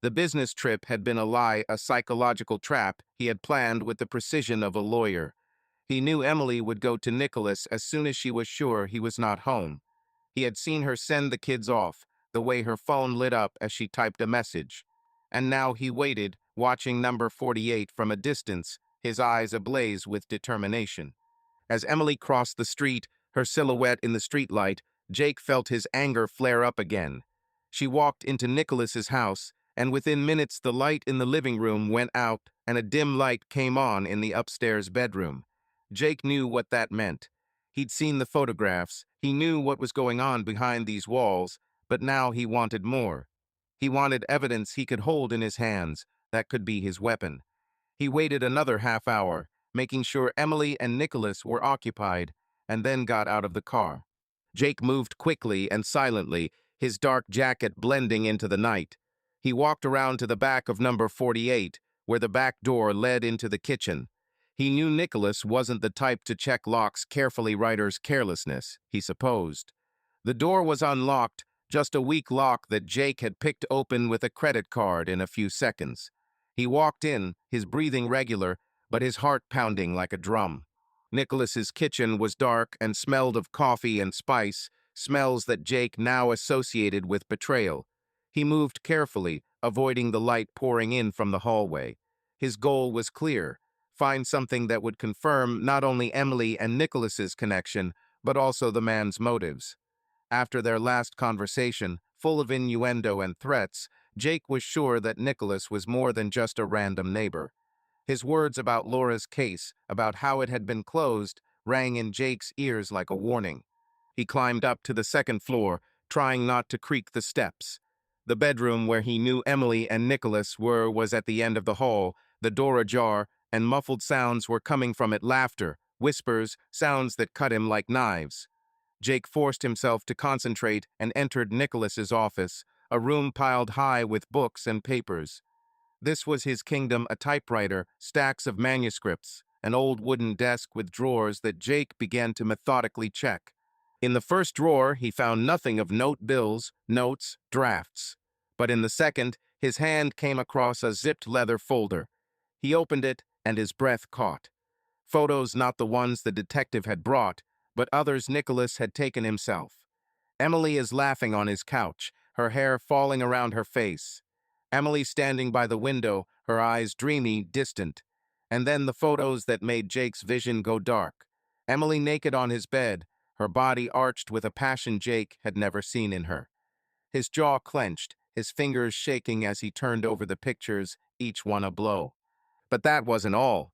The business trip had been a lie, a psychological trap he had planned with the precision of a lawyer. He knew Emily would go to Nicholas as soon as she was sure he was not home. He had seen her send the kids off, the way her phone lit up as she typed a message. And now he waited, watching number 48 from a distance, his eyes ablaze with determination. As Emily crossed the street, her silhouette in the streetlight, Jake felt his anger flare up again. She walked into Nicholas's house, and within minutes the light in the living room went out and a dim light came on in the upstairs bedroom. Jake knew what that meant. He'd seen the photographs, he knew what was going on behind these walls, but now he wanted more. He wanted evidence he could hold in his hands, that could be his weapon. He waited another half hour, making sure Emily and Nicholas were occupied, and then got out of the car. Jake moved quickly and silently, his dark jacket blending into the night. He walked around to the back of number 48, where the back door led into the kitchen. He knew Nicholas wasn't the type to check locks carefully, writer's carelessness, he supposed. The door was unlocked, just a weak lock that Jake had picked open with a credit card in a few seconds. He walked in, his breathing regular, but his heart pounding like a drum. Nicholas's kitchen was dark and smelled of coffee and spice, smells that Jake now associated with betrayal. He moved carefully, avoiding the light pouring in from the hallway. His goal was clear: find something that would confirm not only Emily and Nicholas's connection, but also the man's motives. After their last conversation, full of innuendo and threats, Jake was sure that Nicholas was more than just a random neighbor. His words about Laura's case, about how it had been closed, rang in Jake's ears like a warning. He climbed up to the second floor, trying not to creak the steps. The bedroom where he knew Emily and Nicholas were was at the end of the hall, the door ajar, and muffled sounds were coming from it: laughter, whispers, sounds that cut him like knives. Jake forced himself to concentrate and entered Nicholas's office, a room piled high with books and papers. This was his kingdom: a typewriter, stacks of manuscripts, an old wooden desk with drawers that Jake began to methodically check. In the first drawer, he found nothing of note bills, notes, drafts. But in the second, his hand came across a zipped leather folder. He opened it, and his breath caught. Photos, not the ones the detective had brought, but others Nicholas had taken himself. Emily is laughing on his couch, her hair falling around her face. Emily standing by the window, her eyes dreamy, distant. And then the photos that made Jake's vision go dark. Emily naked on his bed, her body arched with a passion Jake had never seen in her. His jaw clenched, his fingers shaking as he turned over the pictures, each one a blow. But that wasn't all.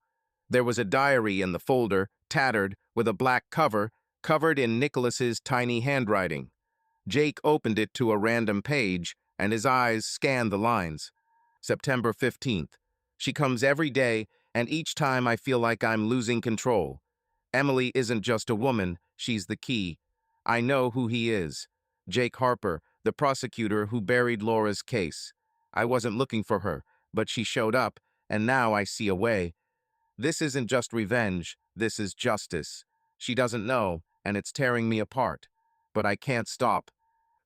There was a diary in the folder, tattered, with a black cover, covered in Nicholas's tiny handwriting. Jake opened it to a random page, and his eyes scanned the lines. September 15th. She comes every day, and each time I feel like I'm losing control. Emily isn't just a woman, she's the key. I know who he is. Jake Harper, the prosecutor who buried Laura's case. I wasn't looking for her, but she showed up, and now I see a way. This isn't just revenge, this is justice. She doesn't know, and it's tearing me apart. But I can't stop.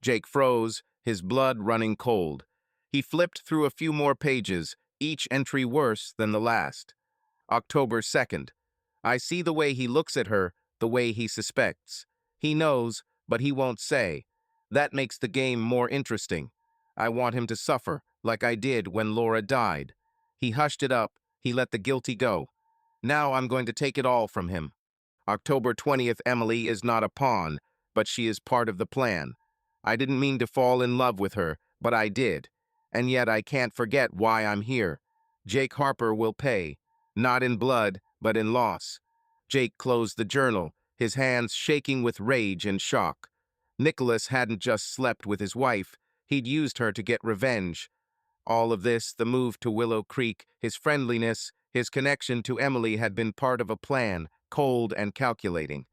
Jake froze, his blood running cold. He flipped through a few more pages, each entry worse than the last. October 2nd. I see the way he looks at her, the way he suspects. He knows, but he won't say. That makes the game more interesting. I want him to suffer, like I did when Laura died. He hushed it up, he let the guilty go. Now I'm going to take it all from him. October 20th. Emily is not a pawn, but she is part of the plan. I didn't mean to fall in love with her, but I did. And yet I can't forget why I'm here. Jake Harper will pay, not in blood, but in loss. Jake closed the journal, his hands shaking with rage and shock. Nicholas hadn't just slept with his wife, he'd used her to get revenge. All of this, the move to Willow Creek, his friendliness, his connection to Emily had been part of a plan, cold and calculating.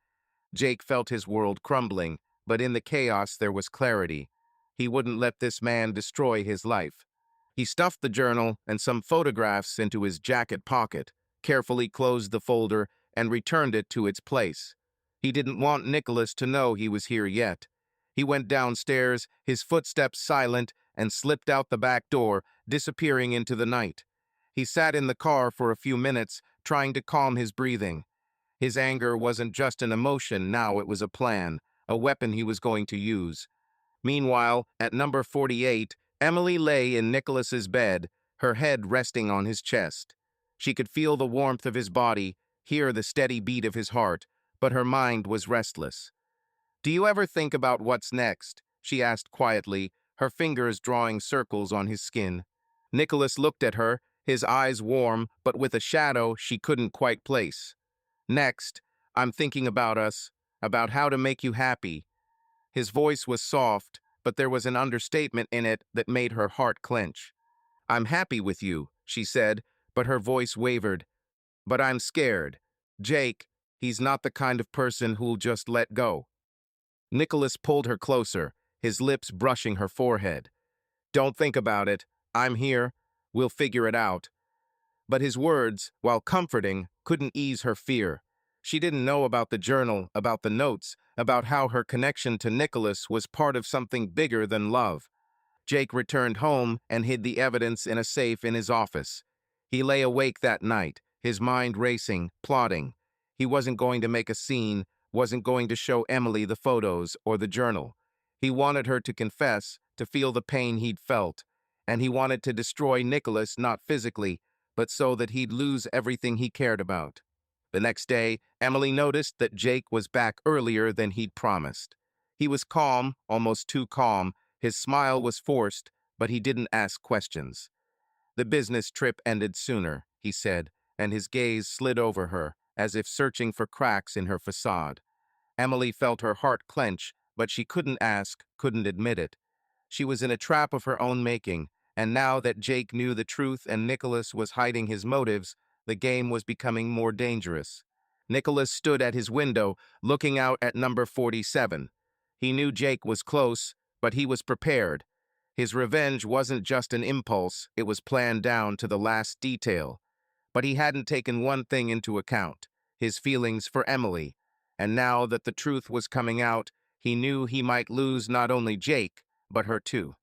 Jake felt his world crumbling, but in the chaos there was clarity. He wouldn't let this man destroy his life. He stuffed the journal and some photographs into his jacket pocket, carefully closed the folder, and returned it to its place. He didn't want Nicholas to know he was here yet. He went downstairs, his footsteps silent, and slipped out the back door, disappearing into the night. He sat in the car for a few minutes, trying to calm his breathing. His anger wasn't just an emotion, now it was a plan, a weapon he was going to use. Meanwhile, at number 48, Emily lay in Nicholas's bed, her head resting on his chest. She could feel the warmth of his body, hear the steady beat of his heart, but her mind was restless. "Do you ever think about what's next?" she asked quietly, her fingers drawing circles on his skin. Nicholas looked at her, his eyes warm, but with a shadow she couldn't quite place. Next, I'm thinking about us, about how to make you happy. His voice was soft, but there was an understatement in it that made her heart clench. I'm happy with you, she said, but her voice wavered. But I'm scared. Jake, he's not the kind of person who'll just let go. Nicholas pulled her closer, his lips brushing her forehead. Don't think about it. I'm here. We'll figure it out. But his words, while comforting, couldn't ease her fear. She didn't know about the journal, about the notes, about how her connection to Nicholas was part of something bigger than love. Jake returned home and hid the evidence in a safe in his office. He lay awake that night, his mind racing, plotting. He wasn't going to make a scene, wasn't going to show Emily the photos or the journal. He wanted her to confess, to feel the pain he'd felt, and he wanted to destroy Nicholas not physically, but so that he'd lose everything he cared about. The next day, Emily noticed that Jake was back earlier than he'd promised. He was calm, almost too calm. His smile was forced, but he didn't ask questions. The business trip ended sooner, he said, and his gaze slid over her, as if searching for cracks in her facade. Emily felt her heart clench, but she couldn't ask, couldn't admit it. She was in a trap of her own making, and now that Jake knew the truth and Nicholas was hiding his motives, the game was becoming more dangerous. Nicholas stood at his window, looking out at number 47. He knew Jake was close, but he was prepared. His revenge wasn't just an impulse, it was planned down to the last detail. But he hadn't taken one thing into account, his feelings for Emily. And now that the truth was coming out, he knew he might lose not only Jake, but her too.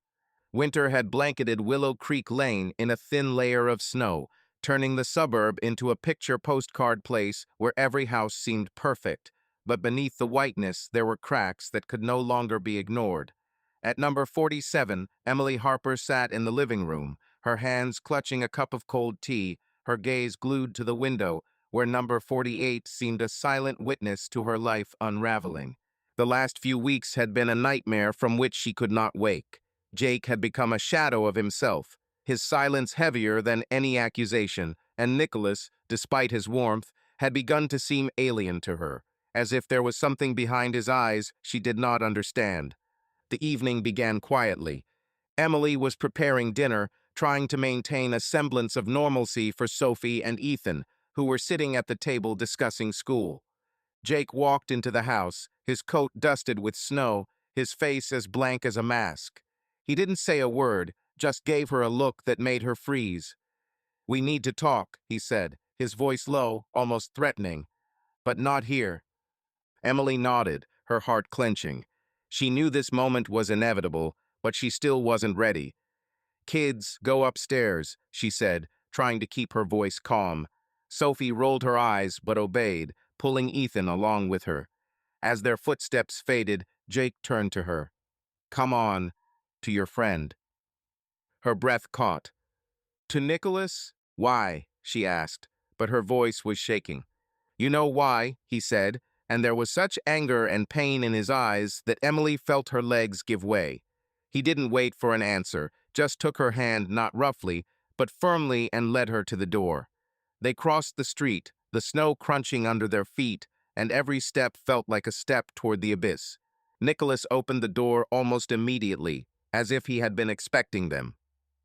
Winter had blanketed Willow Creek Lane in a thin layer of snow, turning the suburb into a picture postcard place where every house seemed perfect. But beneath the whiteness, there were cracks that could no longer be ignored. At number 47, Emily Harper sat in the living room, her hands clutching a cup of cold tea, her gaze glued to the window, where number 48 seemed a silent witness to her life unraveling. The last few weeks had been a nightmare from which she could not wake. Jake had become a shadow of himself, his silence heavier than any accusation, and Nicholas, despite his warmth, had begun to seem alien to her, as if there was something behind his eyes she did not understand. The evening began quietly. Emily was preparing dinner, trying to maintain a semblance of normalcy for Sophie and Ethan, who were sitting at the table discussing school. Jake walked into the house, his coat dusted with snow, his face as blank as a mask. He didn't say a word, just gave her a look that made her freeze. "We need to talk," he said, his voice low, almost threatening. "But not here." Emily nodded, her heart clenching. She knew this moment was inevitable, but she still wasn't ready. "Kids, go upstairs," she said, trying to keep her voice calm. Sophie rolled her eyes but obeyed, pulling Ethan along with her. As their footsteps faded, Jake turned to her. "Come on, to your friend." Her breath caught. "To Nicholas? Why?" she asked, but her voice was shaking. "You know why," he said, and there was such anger and pain in his eyes that Emily felt her legs give way. He didn't wait for an answer, just took her hand not roughly, but firmly and led her to the door. They crossed the street, the snow crunching under their feet, and every step felt like a step toward the abyss. Nicholas opened the door almost immediately, as if he had been expecting them.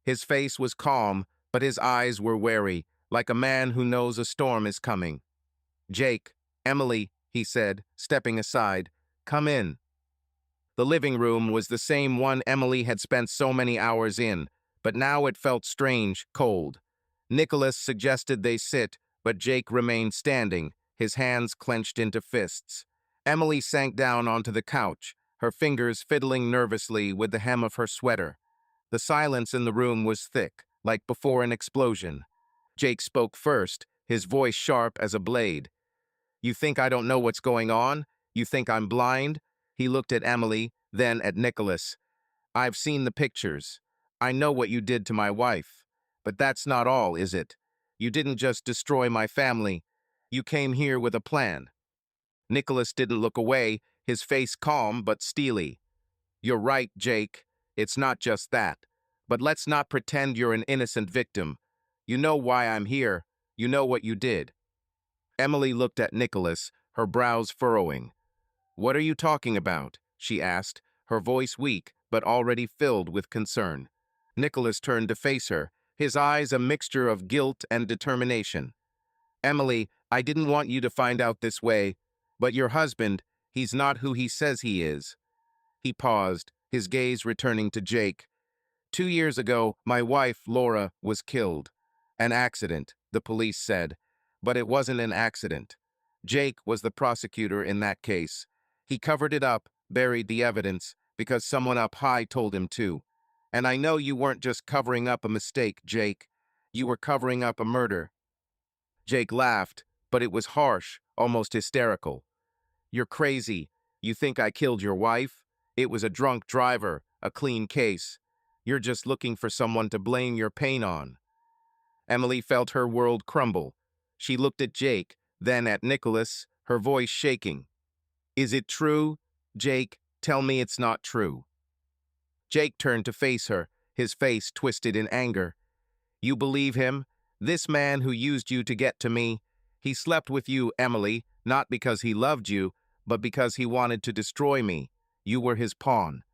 His face was calm, but his eyes were wary, like a man who knows a storm is coming. "Jake, Emily," he said, stepping aside, "come in." The living room was the same one Emily had spent so many hours in, but now it felt strange, cold. Nicholas suggested they sit, but Jake remained standing, his hands clenched into fists. Emily sank down onto the couch, her fingers fiddling nervously with the hem of her sweater. The silence in the room was thick, like before an explosion. Jake spoke first, his voice sharp as a blade. "You think I don't know what's going on? You think I'm blind?" He looked at Emily, then at Nicholas. "I've seen the pictures. I know what you did to my wife. But that's not all, is it? You didn't just destroy my family. You came here with a plan." Nicholas didn't look away, his face calm but steely. "You're right, Jake. It's not just that. But let's not pretend you're an innocent victim. You know why I'm here. You know what you did." Emily looked at Nicholas, her brows furrowing. "What are you talking about?" she asked, her voice weak but already filled with concern. Nicholas turned to face her, his eyes a mixture of guilt and determination. "Emily, I didn't want you to find out this way, but your husband, he's not who he says he is." He paused, his gaze returning to Jake. "2 years ago, my wife, Laura, was killed. An accident, the police said. But it wasn't an accident. Jake was the prosecutor in that case. He covered it up, buried the evidence, because someone up high told him to. And I know you weren't just covering up a mistake, Jake. You were covering up a murder." Jake laughed, but it was harsh, almost hysterical. "You're crazy. You think I killed your wife? It was a drunk driver, a clean case. You're just looking for someone to blame your pain on." Emily felt her world crumble. She looked at Jake, then at Nicholas, her voice shaking. "Is it true? Jake, tell me it's not true." Jake turned to face her, his face twisted in anger. "You believe him? This man who used you to get to me? He slept with you, Emily, not because he loved you, but because he wanted to destroy me. You were his pawn."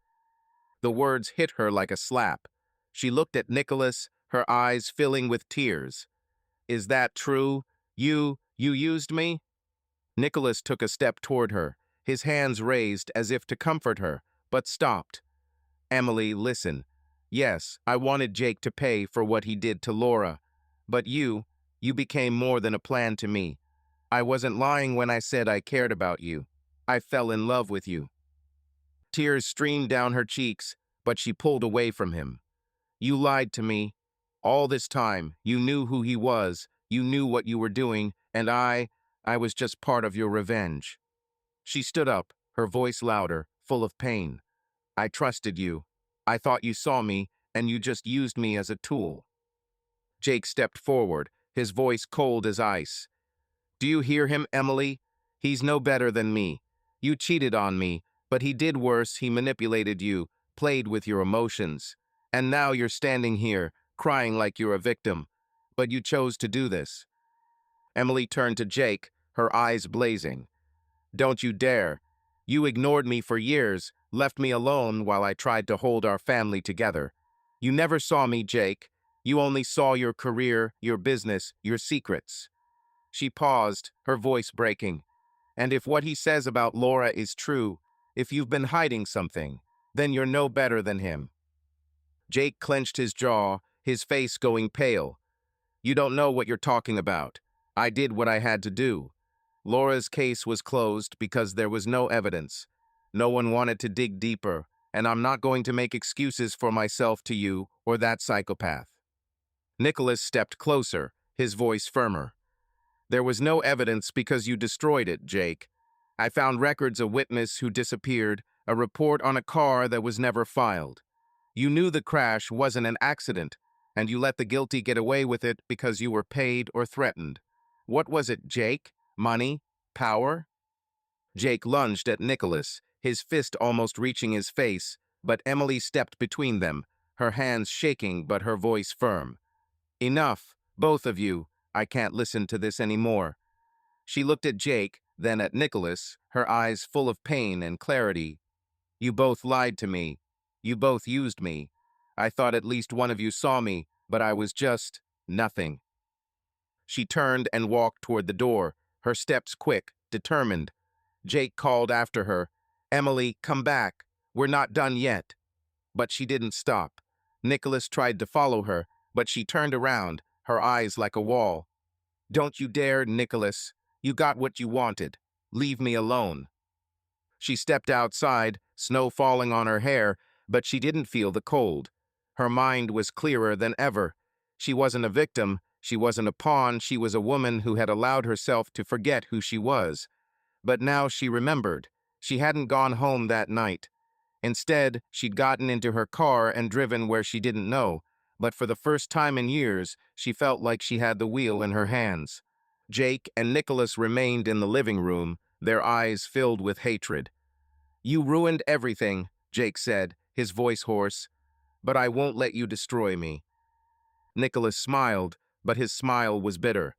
The words hit her like a slap. She looked at Nicholas, her eyes filling with tears. "Is that true? You used me?" Nicholas took a step toward her, his hands raised as if to comfort her, but stopped. "Emily, listen. Yes, I wanted Jake to pay for what he did to Laura. But you became more than a plan to me. I wasn't lying when I said I cared about you. I fell in love with you." Tears streamed down her cheeks, but she pulled away from him. "You lied to me. All this time, you knew who he was, you knew what you were doing, and I was just part of your revenge." She stood up, her voice louder, full of pain. "I trusted you. I thought you saw me, and you just used me as a tool." Jake stepped forward, his voice cold as ice. "Do you hear him, Emily? He's no better than me. You cheated on me, but he did worse. He manipulated you, played with your emotions. And now you're standing here, crying like you're a victim. But you chose to do this." Emily turned to Jake, her eyes blazing. "Don't you dare. You ignored me for years, left me alone while I tried to hold our family together. You never saw me, Jake. You only saw your career, your business, your secrets." She paused, her voice breaking. "And if what he says about Laura is true, if you've been hiding something, then you're no better than him." Jake clenched his jaw, his face going pale. "You don't know what you're talking about. I did what I had to do. Laura's case was closed because there was no evidence. No one wanted to dig deeper, and I'm not going to make excuses for myself to you or that psychopath." Nicholas stepped closer, his voice firmer. "There was no evidence because you destroyed it, Jake. I found records of witness who disappeared, a report on a car that was never filed. You knew the crash wasn't an accident, and you let the guilty get away with it because you were paid or threatened. What was it, Jake? Money? Power?" Jake lunged at Nicholas, his fist almost reaching his face, but Emily stepped between them, her hands shaking but her voice firm. "Enough, both of you. I can't listen to this anymore." She looked at Jake, then at Nicholas, her eyes full of pain and clarity. "You both lied to me. You both used me. I thought at least one of you saw me, but I was just nothing." She turned and walked toward the door, her steps quick, determined. Jake called after her, "Emily, come back. We're not done yet." But she didn't stop. Nicholas tried to follow her, but she turned around, her eyes like a wall. "Don't you dare, Nicholas. You got what you wanted. Leave me alone." She stepped outside, snow falling on her hair, but she didn't feel the cold. Her mind was clearer than ever. She wasn't a victim, she wasn't a pawn, she was a woman who had allowed herself to forget who she was. But now she remembered. She hadn't gone home that night. Instead, she'd gotten into her car and driven where she didn't know. But for the first time in years, she felt like she had the wheel in her hands. Jake and Nicholas remained in the living room, their eyes filled with hatred. "You ruined everything," Jake said, his voice hoarse. "But I won't let you destroy me." Nicholas smiled, but his smile was bitter.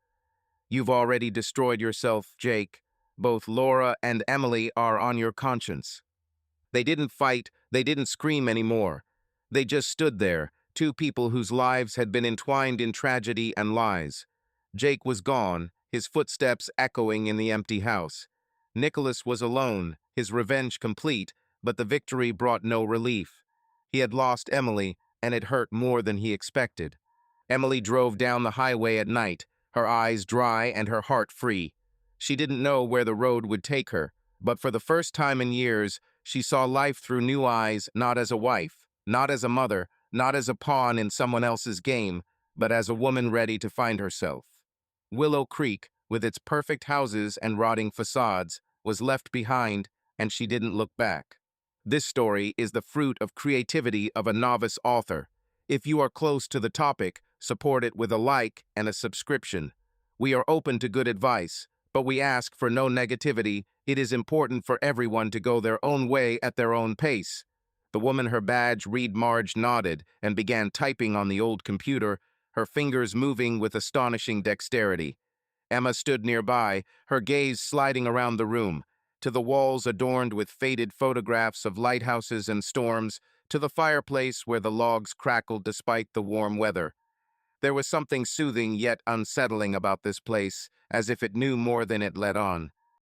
"You've already destroyed yourself, Jake. Both Laura and Emily are on your conscience." They didn't fight, they didn't scream anymore. They just stood there, two people whose lives had been entwined in tragedy and lies. Jake was gone, his footsteps echoing in the empty house. Nicholas was alone, his revenge complete, but the victory brought no relief. He had lost Emily, and it hurt more than he expected. Emily drove down the highway at night, her eyes dry and her heart free. She didn't know where the road would take her, but for the first time in years, she saw life through new eyes, not as a wife, not as a mother, not as a pawn in someone else's game, but as a woman ready to find herself. Willow Creek, with its perfect houses and rotting facades, was left behind, and she didn't look back. This story is the fruit of creativity of a novice author. If you are close to the topic, support it with a like and a subscription. We are open to good advice, but we ask for no negativity. It is important for everyone to go their own way at their own pace. The woman her badge read Marge nodded and began typing on the old computer, her fingers moving with astonishing dexterity. Emma stood nearby, her gaze sliding around the room, to the walls adorned with faded photographs of lighthouses and storms, to the fireplace where the logs crackled despite the warm weather. There was something soothing yet unsettling about this place, as if it knew more than it let on.